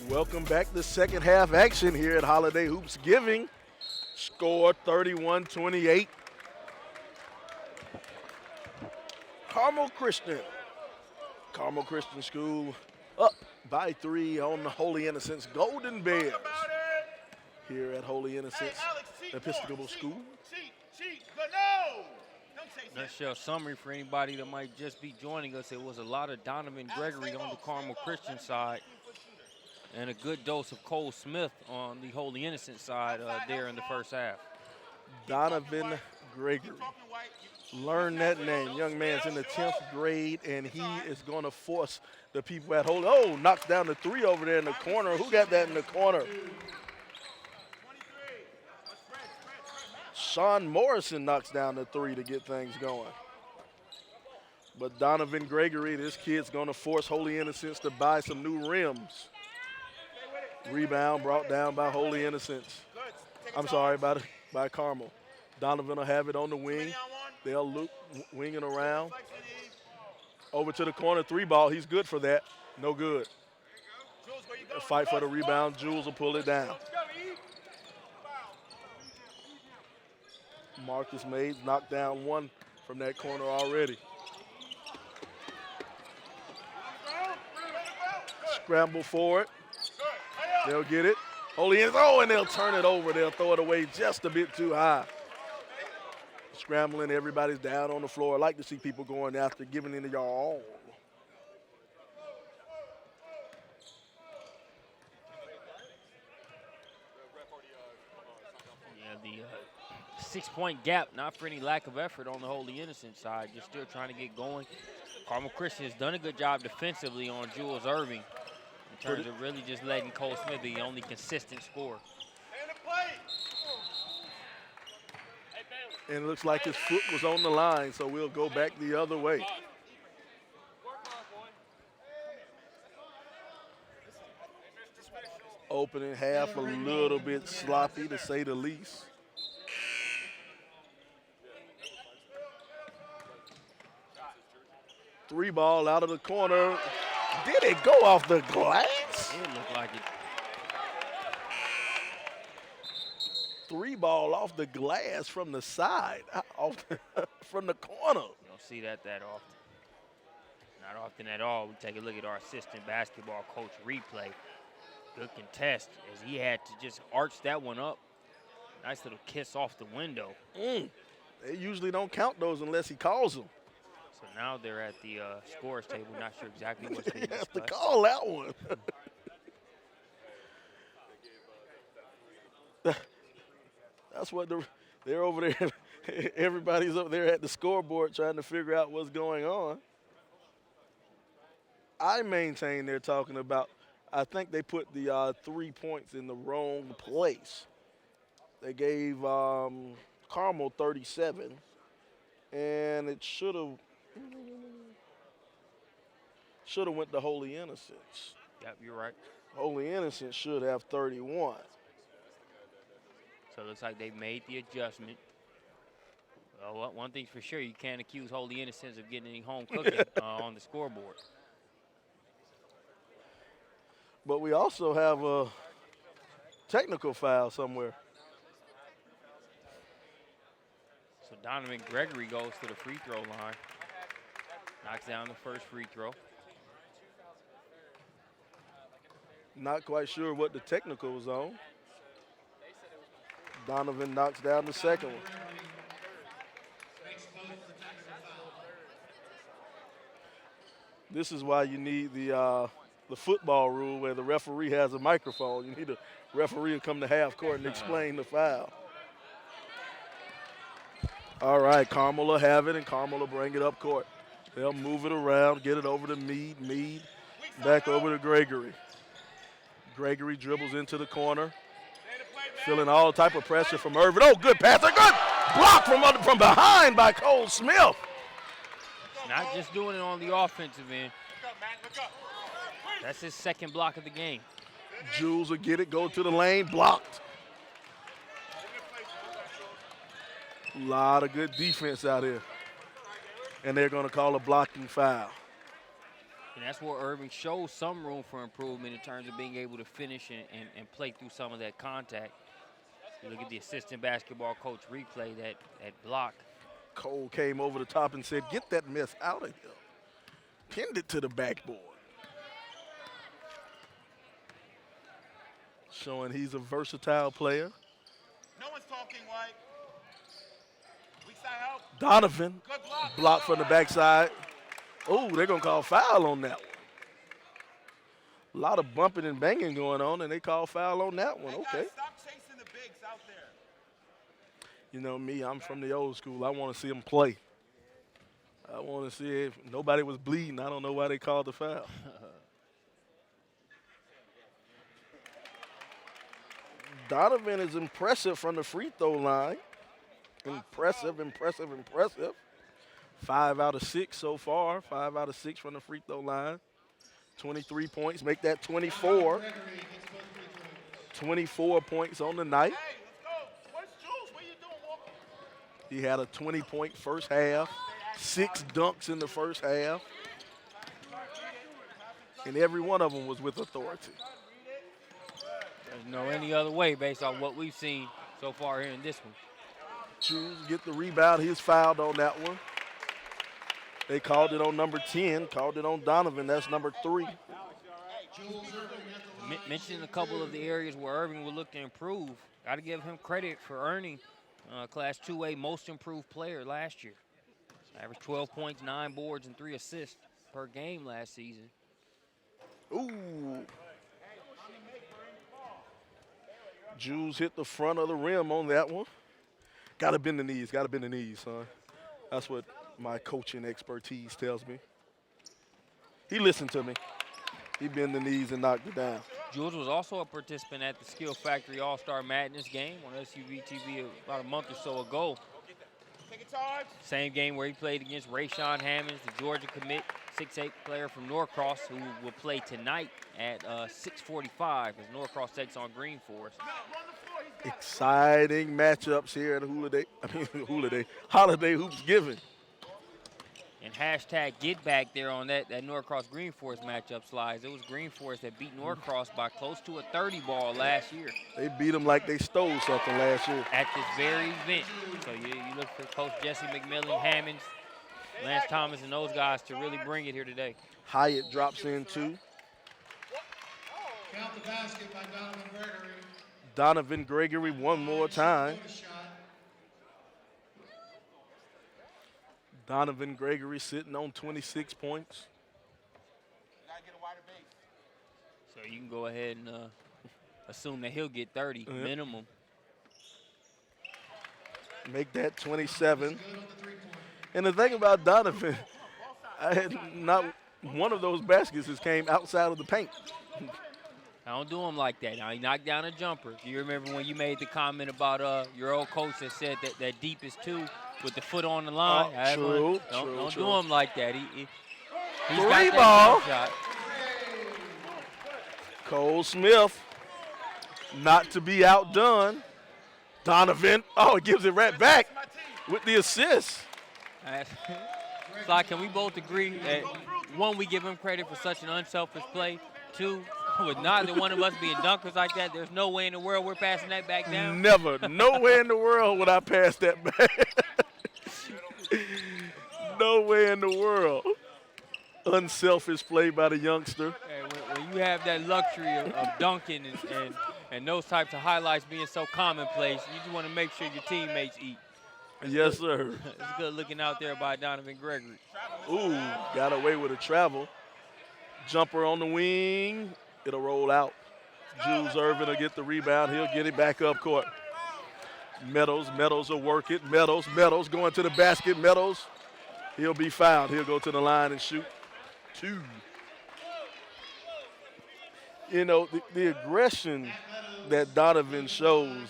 Welcome back to second half action here at Holiday Hoops Giving. Score 31-28. Carmel Christian School up by 3 on the Holy Innocents Golden Bears here at Holy Innocents Episcopal School. Nutshell summary for anybody that might just be joining us. It was a lot of Donovan Gregory on the Carmel Christian side and a good dose of Cole Smith on the Holy Innocent side there in the first half. Donovan Gregory. Learn that name. Young man's in the 10th grade, and he is going to force the people at Holy. Oh, knocks down the 3 over there in the corner. Who got that in the corner? Sean Morrison knocks down the 3 to get things going. But Donovan Gregory, this kid's going to force Holy Innocents to buy some new rims. Rebound brought down by Holy Innocents. I'm sorry, by Carmel. Donovan will have it on the wing. They'll loop, winging around. Over to the corner, 3 ball. He's good for that. No good. A fight for the rebound. Jules will pull it down. Marcus Mays knocked down 1 from that corner already. Scramble for it. They'll get it. Holy Innocents. Oh, and they'll turn it over. They'll throw it away just a bit too high. Scrambling, everybody's down on the floor. I like to see people going after, giving into your all. Yeah, the 6-point gap, not for any lack of effort on the Holy Innocent side. Just still trying to get going. Carmel Christian has done a good job defensively on Jules Irving in terms of really just letting Cole Smith be the only consistent scorer. And it looks like his foot was on the line, so we'll go back the other way. Opening half a little bit sloppy, to say the least. Three ball out of the corner. Did it go off the glass? It looked like it. Three ball off the glass from the side, from the corner. You don't see that often. Not often at all. We take a look at our assistant basketball coach replay. Good contest as he had to just arch that one up. Nice little kiss off the window. They usually don't count those unless he calls them. So now they're at the scores table. Not sure exactly what's being discussed. Have to call that one. That's what they're over there. Everybody's up there at the scoreboard trying to figure out what's going on. I maintain they're talking about, I think they put the 3 points in the wrong place. They gave Carmel 37, and it should have went to Holy Innocents. Yep, you're right. Holy Innocents should have 31. So it looks like they made the adjustment. Well, one thing's for sure, you can't accuse Holy Innocents of getting any home cooking on the scoreboard. But we also have a technical foul somewhere. So Donovan Gregory goes to the free throw line. Knocks down the first free throw. Not quite sure what the technical was on. Donovan knocks down the second one. This is why you need the football rule where the referee has a microphone. You need a referee to come to half court and explain the foul. All right, Carmel will have it, and Carmel will bring it up court. They'll move it around, get it over to Meade. Meade back over to Gregory. Gregory dribbles into the corner. Feeling all type of pressure from Irvin. Oh, good pass. A good block from behind by Cole Smith. Not just doing it on the offensive end. That's his second block of the game. Jules will get it, go to the lane, blocked. A lot of good defense out here. And they're going to call a blocking foul. And that's where Irving shows some room for improvement in terms of being able to finish and play through some of that contact. You look at the assistant basketball coach replay that block. Cole came over the top and said, get that mess out of here. Pinned it to the backboard. Showing he's a versatile player. No one's talking, White. Weak side help. Donovan, Good block. blocked from the backside. Oh, they're going to call foul on that one. A lot of bumping and banging going on, and they call foul on that one. Hey, Okay. guys, stop chasing the bigs out there. You know me, I'm from the old school. I want to see them play. I want to see if nobody was bleeding. I don't know why they called the foul. Donovan is impressive from the free throw line. Impressive, impressive, impressive. 5 out of 6 so far. 5 out of 6 from the free throw line. 23 points, make that 24. 24 points on the night. Hey, let's go. Where's Jules? What are you doing, Walker? He had a 20-point first half, 6 dunks in the first half. And every one of them was with authority. There's no any other way based on what we've seen so far here in this one. Jules get the rebound. He's fouled on that one. They called it on number 10, called it on Donovan. That's number 3. Mentioning a couple of the areas where Irving will look to improve. Got to give him credit for earning Class 2A Most Improved Player last year. Averaged 12 points, 9 boards, and 3 assists per game last season. Ooh. Jules hit the front of the rim on that one. Got to bend the knees, got to bend the knees, son. That's what my coaching expertise tells me. He listened to me. He bent the knees and knocked it down. Jules was also a participant at the Skill Factory All-Star Madness game on SUVtv about a month or so ago. Same game where he played against Rayshawn Hammonds, the Georgia commit, 6'8" player from Norcross, who will play tonight at 6:45 as Norcross takes on Green Forest. Exciting matchups here at Holiday Hoops Giving. And hashtag get back there on that Norcross Green Forest matchup slides. It was Green Forest that beat Norcross by close to a 30 ball last year. They beat them like they stole something last year. At this very event. So you look for Coach Jesse McMillan, Hammonds, Lance Thomas, and those guys to really bring it here today. Hyatt drops in 2. Count the basket by Donovan Gregory. Donovan Gregory one more time. Donovan Gregory sitting on 26 points. So you can go ahead and assume that he'll get 30 minimum. Make that 27. And the thing about Donovan, I had not one of those baskets has came outside of the paint. I don't do him like that. Now, he knocked down a jumper. Do you remember when you made the comment about your old coach that said that deep is 2 with the foot on the line? True, Don't true. do him like that. He's 3 got ball. that jump shot. Cole Smith, not to be outdone. Donovan, it gives it right back with the assist. Sly, can we both agree that, 1, we give him credit for such an unselfish play. 2, with neither one of us being dunkers like that, there's no way in the world we're passing that back down. Never. Nowhere in the world would I pass that back. Nowhere in the world. Unselfish play by the youngster. Hey, when you have that luxury of dunking and those types of highlights being so commonplace, you just want to make sure your teammates eat. Yes, sir. It's good looking out there by Donovan Gregory. Ooh, got away with a travel. Jumper on the wing. It'll roll out. Jules Irvin will get the rebound. He'll get it back up court. Meadows will work it. Meadows going to the basket. Meadows, he'll be fouled. He'll go to the line and shoot 2. You know, the aggression that Donovan shows,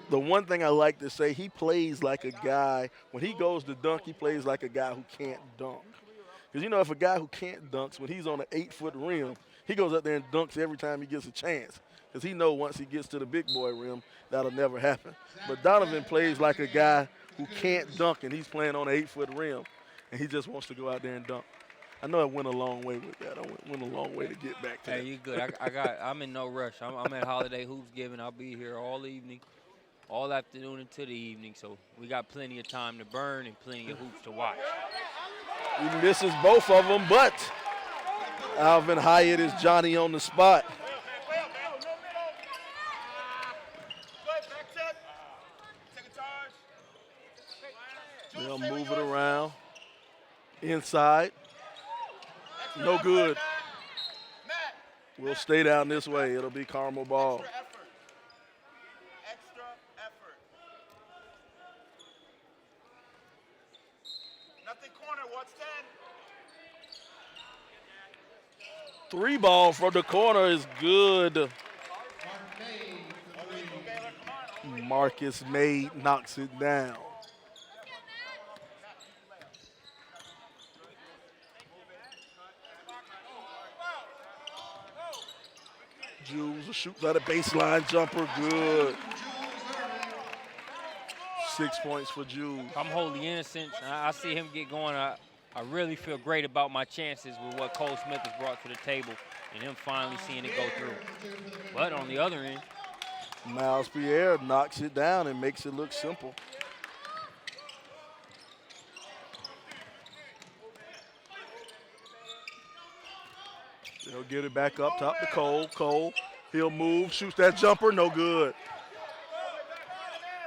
the one thing I like to say, he plays like a guy, when he goes to dunk, he plays like a guy who can't dunk. Because, you know, if a guy who can't dunk, when he's on an 8-foot rim, he goes up there and dunks every time he gets a chance. Because he knows once he gets to the big boy rim, that'll never happen. But Donovan plays like a guy who can't dunk, and he's playing on an 8-foot rim, and he just wants to go out there and dunk. I know it went a long way with that. I went a long way to get back to Hey, that. you good. I'm in no rush. I'm at Holiday Hoops Giving. I'll be here all evening, all afternoon into the evening. So we got plenty of time to burn and plenty of hoops to watch. He misses both of them, but Alvin Hyatt is Johnny on the spot. They'll move it around. Inside. No good. We'll stay down this way. It'll be Carmel ball. Extra effort. Nothing corner, what's 10? 3 ball from the corner is good. Marcus May knocks it down. Jules shoots at a baseline jumper, good. 6 points for Jules. I'm wholly innocent. I see him get going. I really feel great about my chances with what Cole Smith has brought to the table and him finally seeing it go through. But on the other end, Miles Pierre knocks it down and makes it look simple. They'll get it back up top to Cole. Cole, he'll move, shoots that jumper, no good.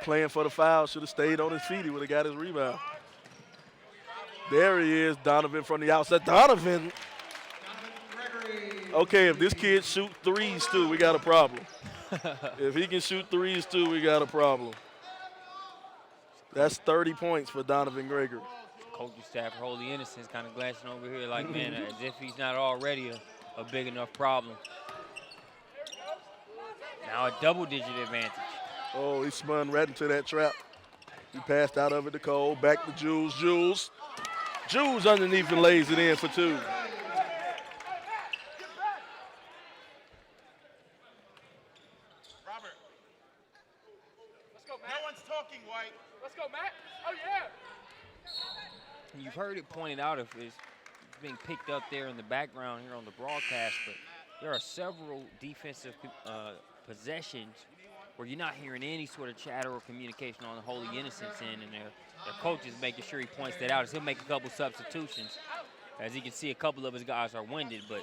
Playing for the foul, should have stayed on his feet. He would have got his rebound. There he is, Donovan from the outside. Donovan. Okay, if this kid shoot threes too, we got a problem. If he can shoot threes too, we got a problem. That's 30 points for Donovan Gregory. coaching staff, wholly innocent, kind of glancing over here like, man, as if he's not already a big enough problem. Now a double-digit advantage. Oh, he spun right into that trap. He passed out of it to Cole, back to Jules. Jules underneath and lays it in for two. Robert. Let's go, Matt. No one's talking, White. Let's go, Matt. Oh, yeah. You've heard it pointed out if it's being picked up there in the background here on the broadcast, but there are several defensive possessions where you're not hearing any sort of chatter or communication on the wholly innocence end, and their coach is making sure he points that out as he'll make a couple substitutions. As you can see, a couple of his guys are winded, but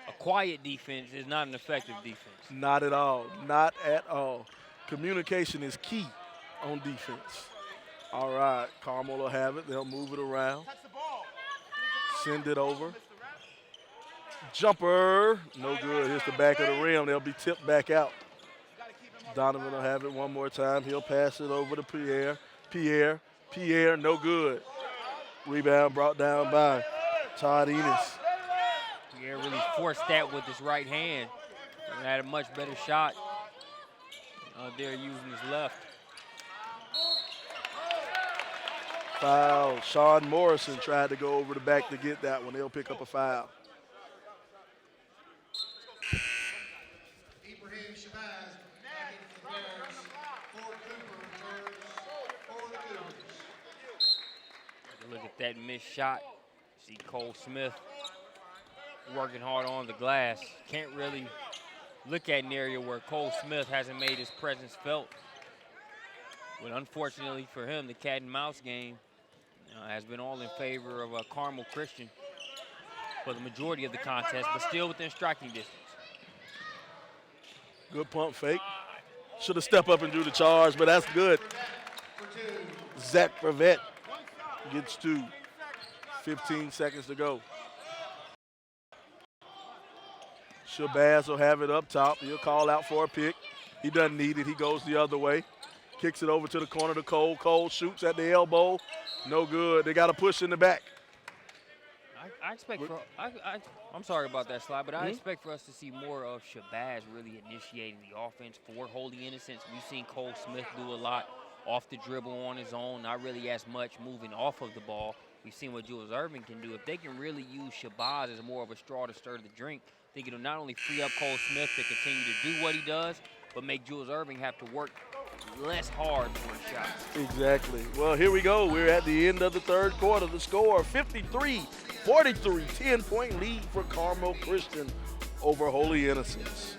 a quiet defense is not an effective defense. Not at all. Not at all. Communication is key on defense. All right, Carmel will have it. They'll move it around. Send it over. Jumper, no good. Hits the back of the rim. They'll be tipped back out. Donovan will have it one more time. He'll pass it over to Pierre. Pierre, no good. Rebound brought down by Todd Enos. Pierre really forced that with his right hand and had a much better shot there using his left. Foul. Sean Morrison tried to go over the back to get that one. They'll pick up a foul. Look at that missed shot. See Cole Smith working hard on the glass. Can't really look at an area where Cole Smith hasn't made his presence felt. But unfortunately for him, the cat and mouse game has been all in favor of Carmel Christian for the majority of the contest, but still within striking distance. Good pump fake. Should have stepped up and drew the charge, but that's good. Zach Prevette gets two. 15 seconds to go. Shabazz will have it up top. He'll call out for a pick. He doesn't need it. He goes the other way. Kicks it over to the corner to Cole. Cole shoots at the elbow. No good. They got to push in the back. I expect I'm sorry about that slide, but I expect for us to see more of Shabazz really initiating the offense for Holy Innocents. We've seen Cole Smith do a lot off the dribble on his own, not really as much moving off of the ball. We've seen what Jules Irving can do. If they can really use Shabazz as more of a straw to stir the drink, I think it'll not only free up Cole Smith to continue to do what he does, but make Jules Irving have to work less hard for his shots. Exactly. Well, here we go. We're at the end of the third quarter. The score, 43, 10-point lead for Carmel Christian over Holy Innocents.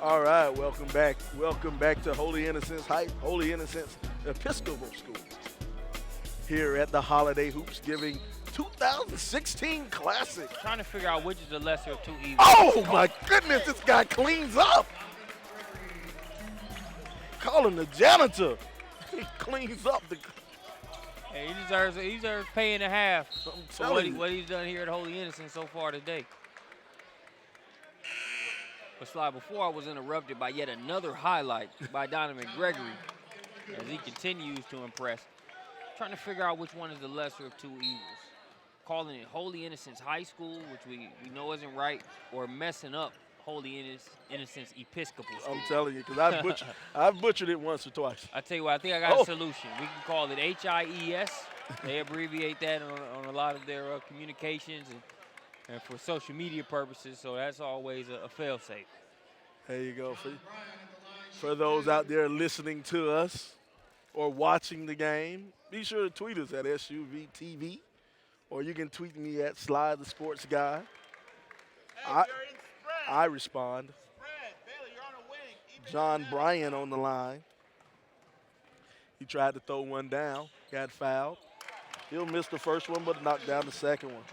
All right, welcome back. Welcome back to Holy Innocents Episcopal School here at the Holiday Hoops Giving 2016 Classic. Trying to figure out which is the lesser of two evils. Oh my goodness, this guy cleans up. Call him the janitor. He cleans up. Hey, he deserves pay and a half I'm for telling you. what he's done here at Holy Innocents so far today. But Sly, before I was interrupted by yet another highlight by Donovan Gregory as he continues to impress. Trying to figure out which one is the lesser of two evils. Calling it Holy Innocents High School, which we know isn't right, or messing up Holy Innocents Episcopal School. I'm telling you, because I've butchered it once or twice. I tell you what, I think I got a solution. We can call it HIES. They abbreviate that on a lot of their communications and for social media purposes, so that's always a fail-safe. There you go. For those out there listening to us or watching the game, be sure to tweet us at SUVtv, or you can tweet me at Sly the Sports Guy. I respond. John Bryan on the line. He tried to throw one down, got fouled. He'll miss the first one, but knocked down the second one.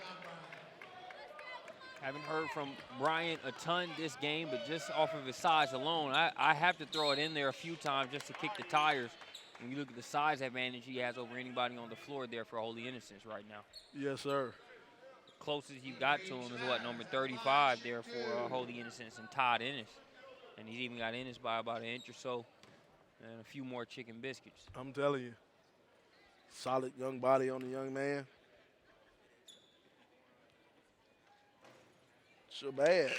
Haven't heard from Bryant a ton this game, but just off of his size alone, I have to throw it in there a few times just to kick the tires. When you look at the size advantage he has over anybody on the floor there for Holy Innocents right now. Yes, sir. Closest you got to him is what, number 35 there for Holy Innocents and Todd Ennis. And he's even got Ennis by about an inch or so and a few more chicken biscuits. I'm telling you. Solid young body on the young man. Shabazz.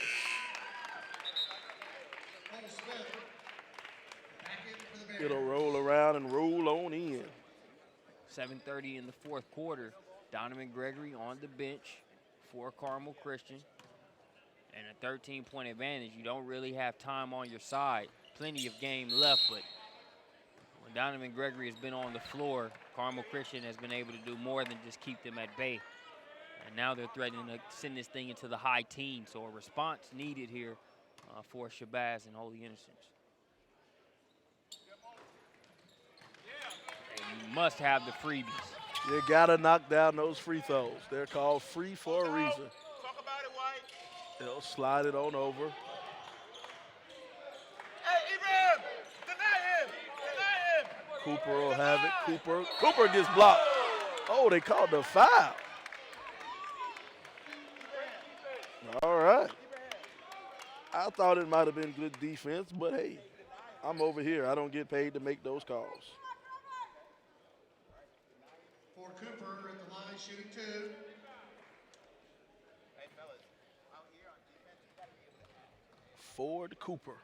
It'll roll around and roll on in. 7:30 in the fourth quarter. Donovan Gregory on the bench for Carmel Christian. And a 13-point advantage. You don't really have time on your side. Plenty of game left, but when Donovan Gregory has been on the floor, Carmel Christian has been able to do more than just keep them at bay. And now they're threatening to send this thing into the high teens. So a response needed here for Shabazz and Holy Innocents. And you must have the freebies. You gotta knock down those free throws. They're called free for a reason. Talk about it, White. They'll slide it on over. Hey, Ibrahim! Deny him! Deny him! Cooper will have it. Cooper gets blocked. Oh, they called the foul. All right. I thought it might have been good defense, but hey, I'm over here. I don't get paid to make those calls. For Cooper at the line, shooting two. Ford Cooper.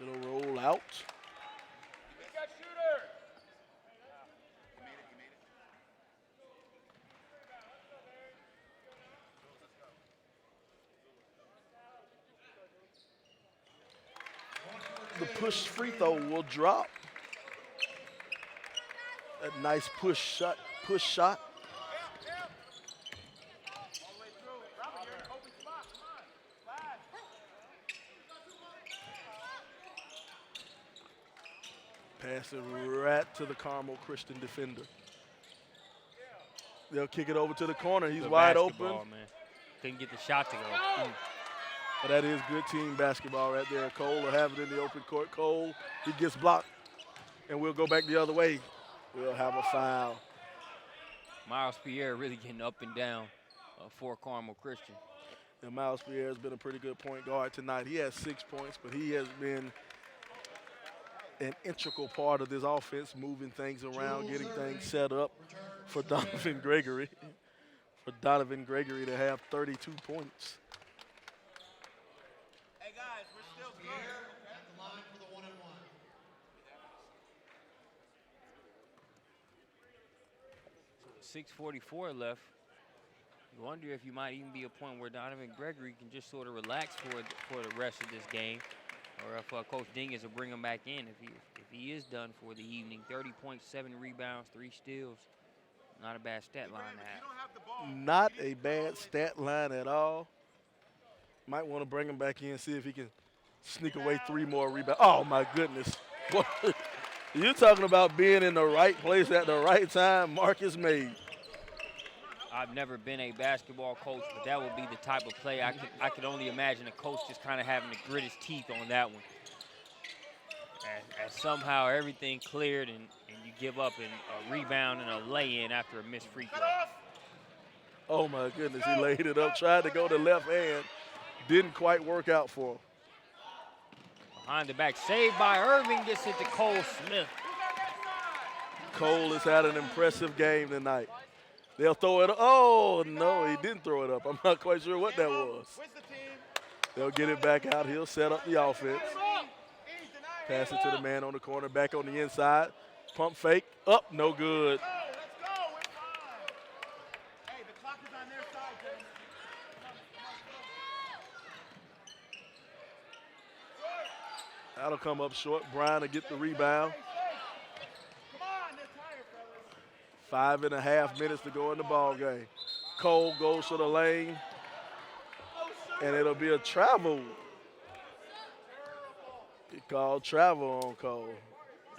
It'll roll out. The push free throw will drop. A nice push shot. Pass it right to the Carmel Christian defender. They'll kick it over to the corner. He's Good wide basketball, open. man. Couldn't get the shot to go. But that is good team basketball right there. Cole will have it in the open court. Cole, he gets blocked, and we'll go back the other way. We'll have a foul. Miles Pierre really getting up and down for Carmel Christian. And Miles Pierre has been a pretty good point guard tonight. He has 6 points, but he has been an integral part of this offense, moving things around, getting things set up for Donovan Gregory. For Donovan Gregory to have 32 points. Hey guys, we're still good. At the line for the 1-and-1. 6:44 left. You wonder if you might even be a point where Donovan Gregory can just sort of relax for the rest of this game, or if Coach Dingus will bring him back in if he is done for the evening. 30 points, 7 rebounds, 3 steals. Not a bad stat line to have. Not a bad stat line at all. Might want to bring him back in, see if he can sneak away 3 more rebounds. Oh, my goodness. You're talking about being in the right place at the right time. Marcus Mays. I've never been a basketball coach, but that would be the type of play I could only imagine a coach just kind of having to grit his teeth on that one. As somehow everything cleared and you give up a rebound and a lay-in after a missed free throw. Oh, my goodness. He laid it up, tried to go to left hand. Didn't quite work out for him. Behind the back, saved by Irving, gets it to Cole Smith. Cole has had an impressive game tonight. They'll throw it. Oh, no, he didn't throw it up. I'm not quite sure what that was. They'll get it back out. He'll set up the offense. Pass it to the man on the corner, back on the inside. Pump fake, up, no good. That'll come up short. Brian will get the rebound. 5.5 minutes to go in the ball game. Cole goes to the lane, and it'll be a travel. He called travel on Cole.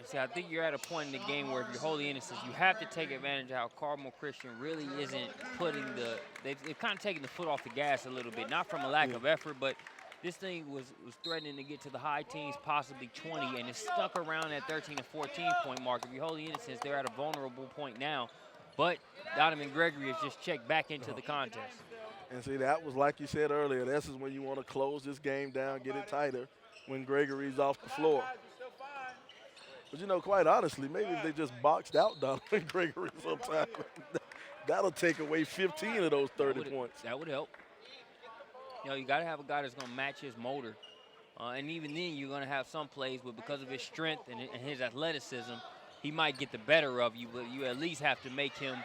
See, I think you're at a point in the game where if you're wholly innocent, you have to take advantage of how Carmel Christian really isn't putting they've kind of taken the foot off the gas a little bit, not from a lack of effort, but this thing was threatening to get to the high teens, possibly 20, and it's stuck around that 13 to 14 point mark. If you're wholly innocent, they're at a vulnerable point now. But Donovan Gregory has just checked back into the contest. And see, that was like you said earlier. This is when you want to close this game down, get it tighter, when Gregory's off the floor. But, you know, quite honestly, maybe if they just boxed out Donovan Gregory sometime, that'll take away 15 of those 30 points. That would help. You know, you got to have a guy that's going to match his motor. And even then, you're going to have some plays where because of his strength and his athleticism, he might get the better of you, but you at least have to make him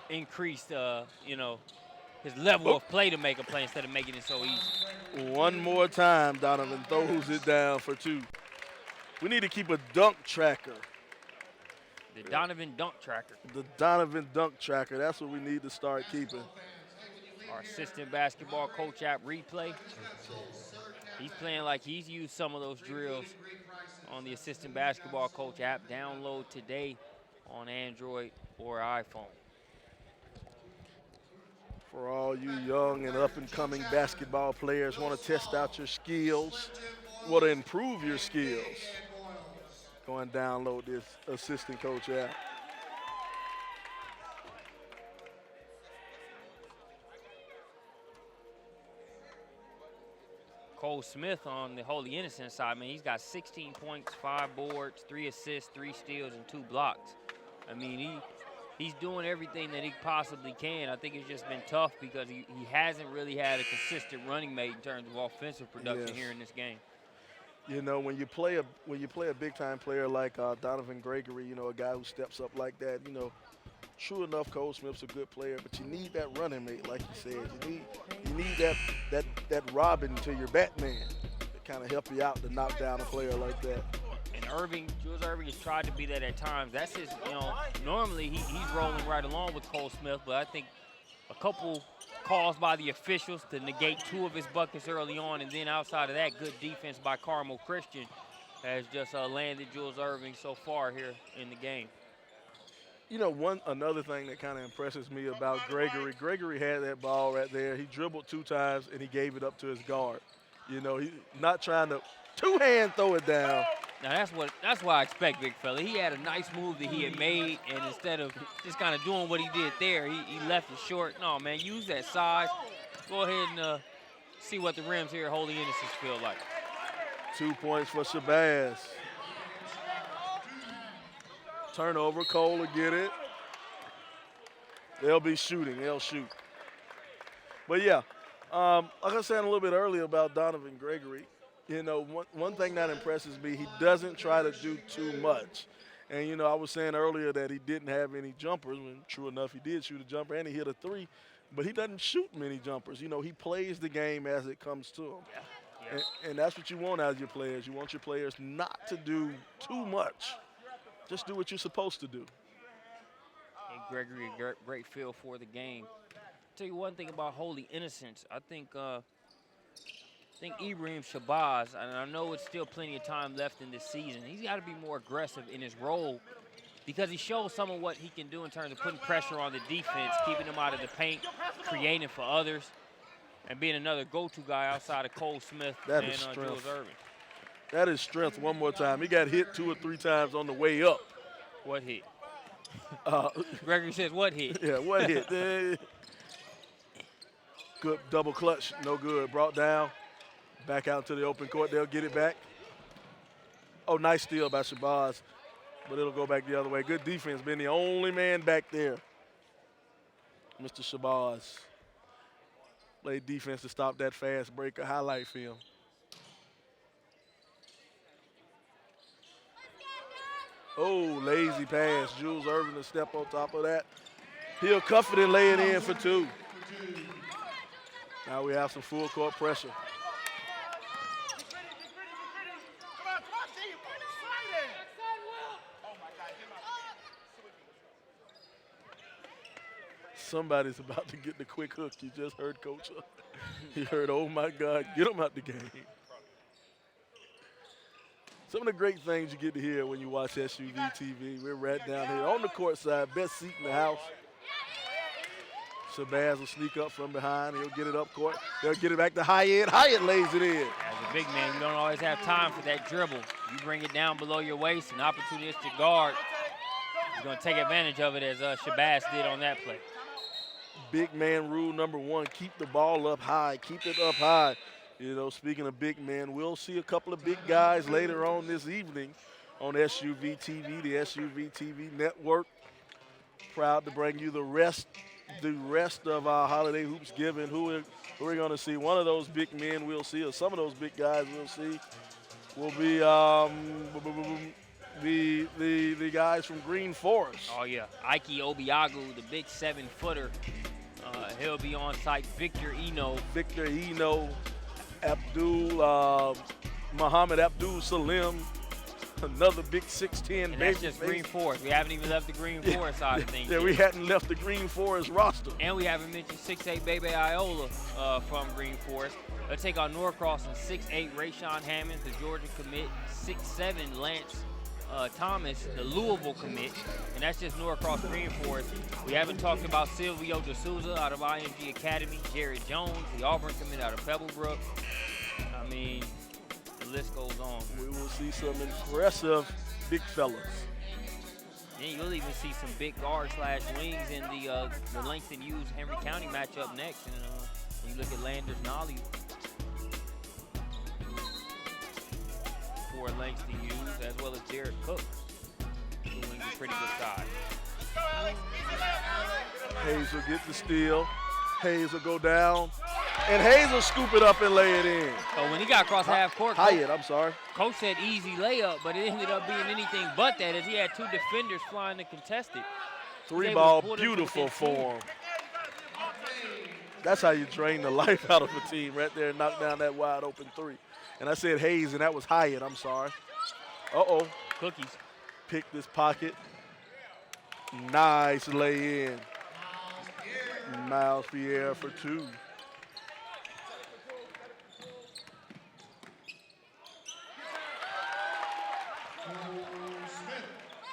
increase, you know, his level of play to make a play instead of making it so easy. One more time, Donovan throws it down for 2. We need to keep a dunk tracker. The Donovan dunk tracker. The Donovan dunk tracker. That's what we need to start keeping. Our assistant basketball coach app replay. He's playing like he's used some of those drills on the assistant basketball coach app. Download today on Android or iPhone. For all you young and up-and-coming basketball players, want to test out your skills, want to improve your skills, go and download this assistant coach app. Cole Smith on the Holy Innocent side, man, he's got 16 points, 5 boards, 3 assists, 3 steals, and 2 blocks. I mean, he's doing everything that he possibly can. I think it's just been tough because he hasn't really had a consistent running mate in terms of offensive production here in this game. You know, when you play a big-time player like Donovan Gregory, you know, a guy who steps up like that, you know, true enough, Cole Smith's a good player, but you need that running mate, like you said. You need that Robin to your Batman to kind of help you out to knock down a player like that. And Jules Irving has tried to be that at times. That's his, you know, normally he's rolling right along with Cole Smith, but I think a couple calls by the officials to negate 2 of his buckets early on, and then outside of that, good defense by Carmel Christian has just landed Jules Irving so far here in the game. You know, another thing that kind of impresses me about Gregory, Gregory had that ball right there. He dribbled 2 times, and he gave it up to his guard. You know, he's not trying to two-hand throw it down. Now that's what I expect, big fella. He had a nice move that he had made, and instead of just kind of doing what he did there, he left it short. No, man, use that size. Go ahead and see what the rims here at Holy Innocents feel like. 2 points for Shabazz. Turnover, Cole will get it. They'll be shooting, they'll shoot. But yeah, like I was saying a little bit earlier about Donovan Gregory, you know, one thing that impresses me, he doesn't try to do too much. And, you know, I was saying earlier that he didn't have any jumpers, and true enough, he did shoot a jumper and he hit a 3, but he doesn't shoot many jumpers. You know, he plays the game as it comes to him. Yeah. And that's what you want out of your players. You want your players not to do too much. Just do what you're supposed to do. And Gregory, a great feel for the game. Tell you one thing about Holy Innocents. I think Ibrahim Shabazz, and I know it's still plenty of time left in this season, he's got to be more aggressive in his role because he shows some of what he can do in terms of putting pressure on the defense, keeping them out of the paint, creating for others, and being another go-to guy outside of Cole Smith and Jules Irving. That is strength one more time. He got hit 2 or 3 times on the way up. What hit? Gregory says, what hit? Yeah, what hit? Good double clutch, no good. Brought down, back out to the open court. They'll get it back. Oh, nice steal by Shabazz, but it'll go back the other way. Good defense, being the only man back there. Mr. Shabazz played defense to stop that fast break, a highlight film. Oh, lazy pass. Jules Irving to step on top of that. He'll cuff it and lay it in for 2. Now we have some full court pressure. Somebody's about to get the quick hook. You just heard Coach. He heard, oh my God, get him out the game. Some of the great things you get to hear when you watch SUVtv. We're right down here on the court side, best seat in the house. Shabazz will sneak up from behind. He'll get it up court. They'll get it back to Hyatt. Hyatt lays it in. As a big man, you don't always have time for that dribble. You bring it down below your waist, an opportunistic guard. He's going to take advantage of it as Shabazz did on that play. Big man rule number 1, keep the ball up high. Keep it up high. You know, speaking of big men, we'll see a couple of big guys later on this evening on SUVtv, the SUVtv network. Proud to bring you the rest of our Holiday Hoops Given. Who we're going to see. One of those big men we'll see, or some of those big guys we'll see, will be the guys from Green Forest. Oh, yeah. Ike Obiagu, the big 7-footer. He'll be on site. Victor Eno, Muhammad Abdul Salim, another big 6'10". And that's just Green Forest. We haven't even left the Green Forest side of things. Yeah, we hadn't left the Green Forest roster. And we haven't mentioned 6'8" Bebe Iola from Green Forest. They'll take on Norcross and 6'8" Rayshawn Hammonds, the Georgia commit, 6'7" Lance Thomas, the Louisville commit, and that's just Norcross Green Forest. We haven't talked about Silvio D'Souza out of IMG Academy, Jared Jones, the Auburn commit out of Pebblebrook. I mean, the list goes on. We will see some impressive big fellas. And you'll even see some big guard/wings in the Langston Hughes Henry County matchup next. And you look at Landers Nolly for Langston Hughes, as well as Derek Cook, doing a pretty good side. Hayes will get the steal. Hayes will go down. And Hayes will scoop it up and lay it in. So when he got across half court, Coach said easy layup, but it ended up being anything but that, as he had 2 defenders flying to contest it. 3-ball, beautiful form. That's how you drain the life out of a team right there and knock down that wide open 3. And I said Hayes, and that was Hyatt. I'm sorry. Uh-oh. Cookies. Pick this pocket. Nice lay in. Miles Pierre for 2.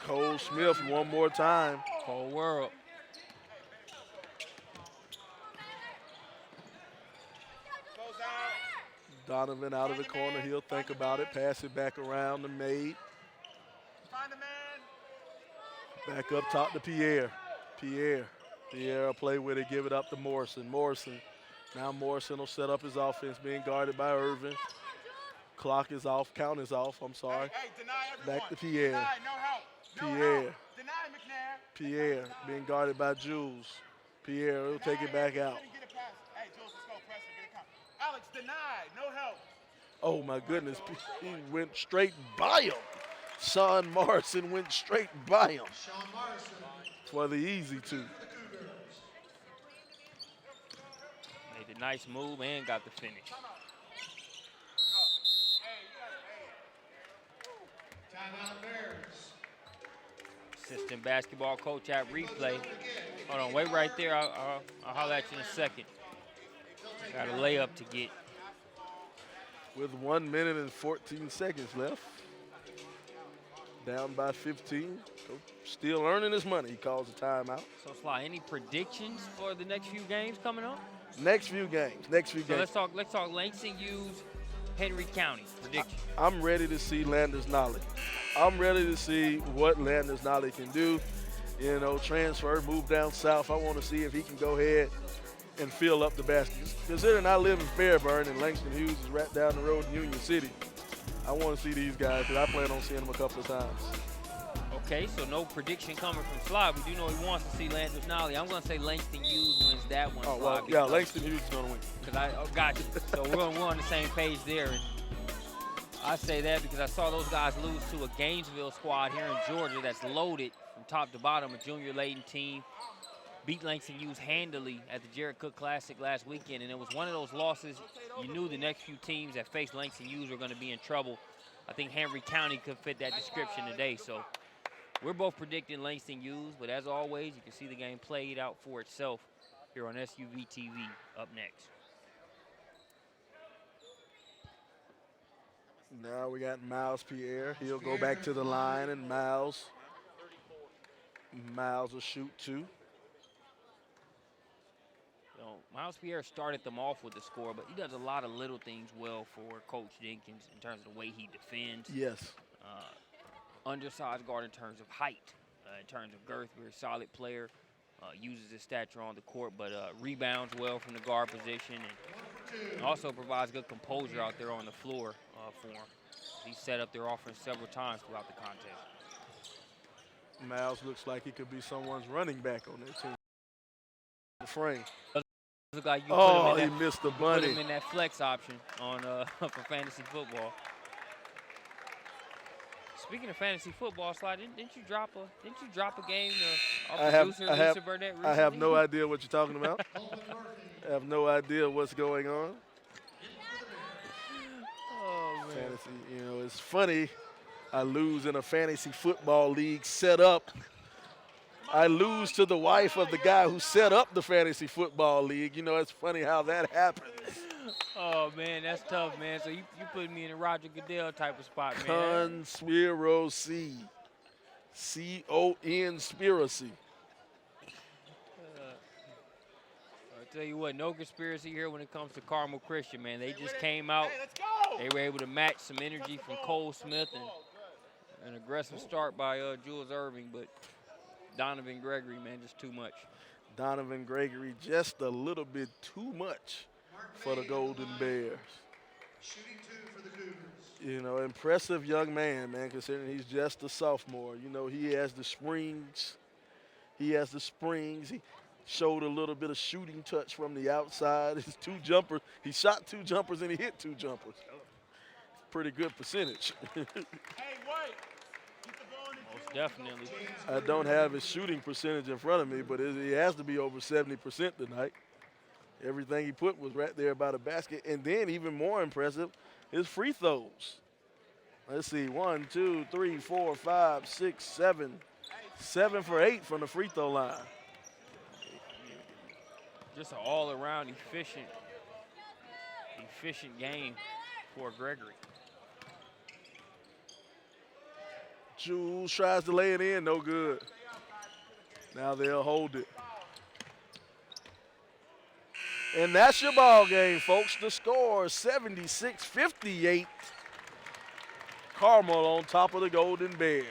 Cole Smith one more time. Whole world. Close out. Donovan out of the corner. He'll think about it. Pass it back around to Made. Find the man. Back up top to Pierre. Pierre will play with it, give it up to Morrison. Now Morrison will set up his offense, being guarded by Irvin. Clock is off, count is off, I'm sorry. Hey, deny everyone. Back to Pierre. Deny, no help. No Pierre. help. Deny McNair. Pierre being guarded by Jules. Pierre will take it back out. Get it past. Hey, Jules, let's go. Press it. Get it count. Alex, deny. No help. Oh my goodness, he went straight by him. Sean Morrison went straight by him Sean Morrison for the easy two. for the Cougars. Made a nice move and got the finish. Timeout Bears. Assistant basketball coach at replay. Hold on, wait right there. I'll holler at you in a second. Got a layup to get. With 1 minute and 14 seconds left. Down by 15. Still earning his money. He calls a timeout. So, Sly, any predictions for the next few games coming up? Next few games. So let's talk Langston Hughes, Henry County prediction. I'm ready to see Landers Nolly. I'm ready to see what Landers Nolly can do. You know, transfer, move down south. I want to see if he can go ahead and fill up the baskets. Considering I live in Fairburn and Langston Hughes is right down the road in Union City, I want to see these guys because I plan on seeing them a couple of times. Okay, so no prediction coming from Sly. We do know he wants to see Landers Nolly. I'm going to say Langston Hughes wins that one. Oh, well, yeah, Langston Hughes is going to win. Because I got you. So we're on the same page there. And I say that because I saw those guys lose to a Gainesville squad here in Georgia that's loaded from top to bottom, a junior-laden team. Beat Langston Hughes handily at the Jared Cook Classic last weekend, and it was one of those losses you knew the next few teams that faced Langston Hughes were going to be in trouble. I think Henry County could fit that description today. So we're both predicting Langston Hughes, but as always, you can see the game played out for itself here on SUVtv up next. Now we got Miles Pierre. He'll go back to the line, and Miles will shoot two. Miles Pierre started them off with the score, but he does a lot of little things well for Coach Jenkins in terms of the way he defends. Yes. Undersized guard in terms of height, in terms of girth, very solid player. Uses his stature on the court, but rebounds well from the guard position and also provides good composure out there on the floor for him. He's set up their offense several times throughout the contest. Miles looks like he could be someone's running back on their team. The frame. Look like you Oh, put he him in that, missed the put bunny. him in that flex option on for fantasy football. Speaking of fantasy football, Sly, didn't you drop a game to our producer Lisa Burnett recently? I have no idea what you're talking about. I have no idea what's going on. Oh, man. Fantasy, you know, it's funny. I lose in a fantasy football league set up. I lose to the wife of the guy who set up the fantasy football league. You know, it's funny how that happens. Oh, man, that's tough, man. So you put me in a Roger Goodell type of spot, man. Conspiracy. C-O-N-spiracy. I tell you what, no conspiracy here when it comes to Carmel Christian, man. They just came out. Hey, let's go. They were able to match some energy from Cole Smith and an aggressive start by Jules Irving, but Donovan Gregory, man, just too much. Donovan Gregory just a little bit too much for the Golden Bears. Shooting two for the Cougars. You know, impressive young man, considering he's just a sophomore. You know, he has the springs. He showed a little bit of shooting touch from the outside. His two jumpers, he shot two jumpers and he hit two jumpers. Pretty good percentage. Hey, wait. Keep the ball in the Most definitely. I don't have his shooting percentage in front of me, but he has to be over 70% tonight. Everything he put was right there by the basket. And then even more impressive, his free throws. Let's see, 1, 2, 3, 4, 5, 6, 7. 7 for 8 from the free throw line. Just an all-around efficient game for Gregory. Jules tries to lay it in, no good. Now they'll hold it. And that's your ball game, folks. The score is 76-58. Carmel on top of the Golden Bears.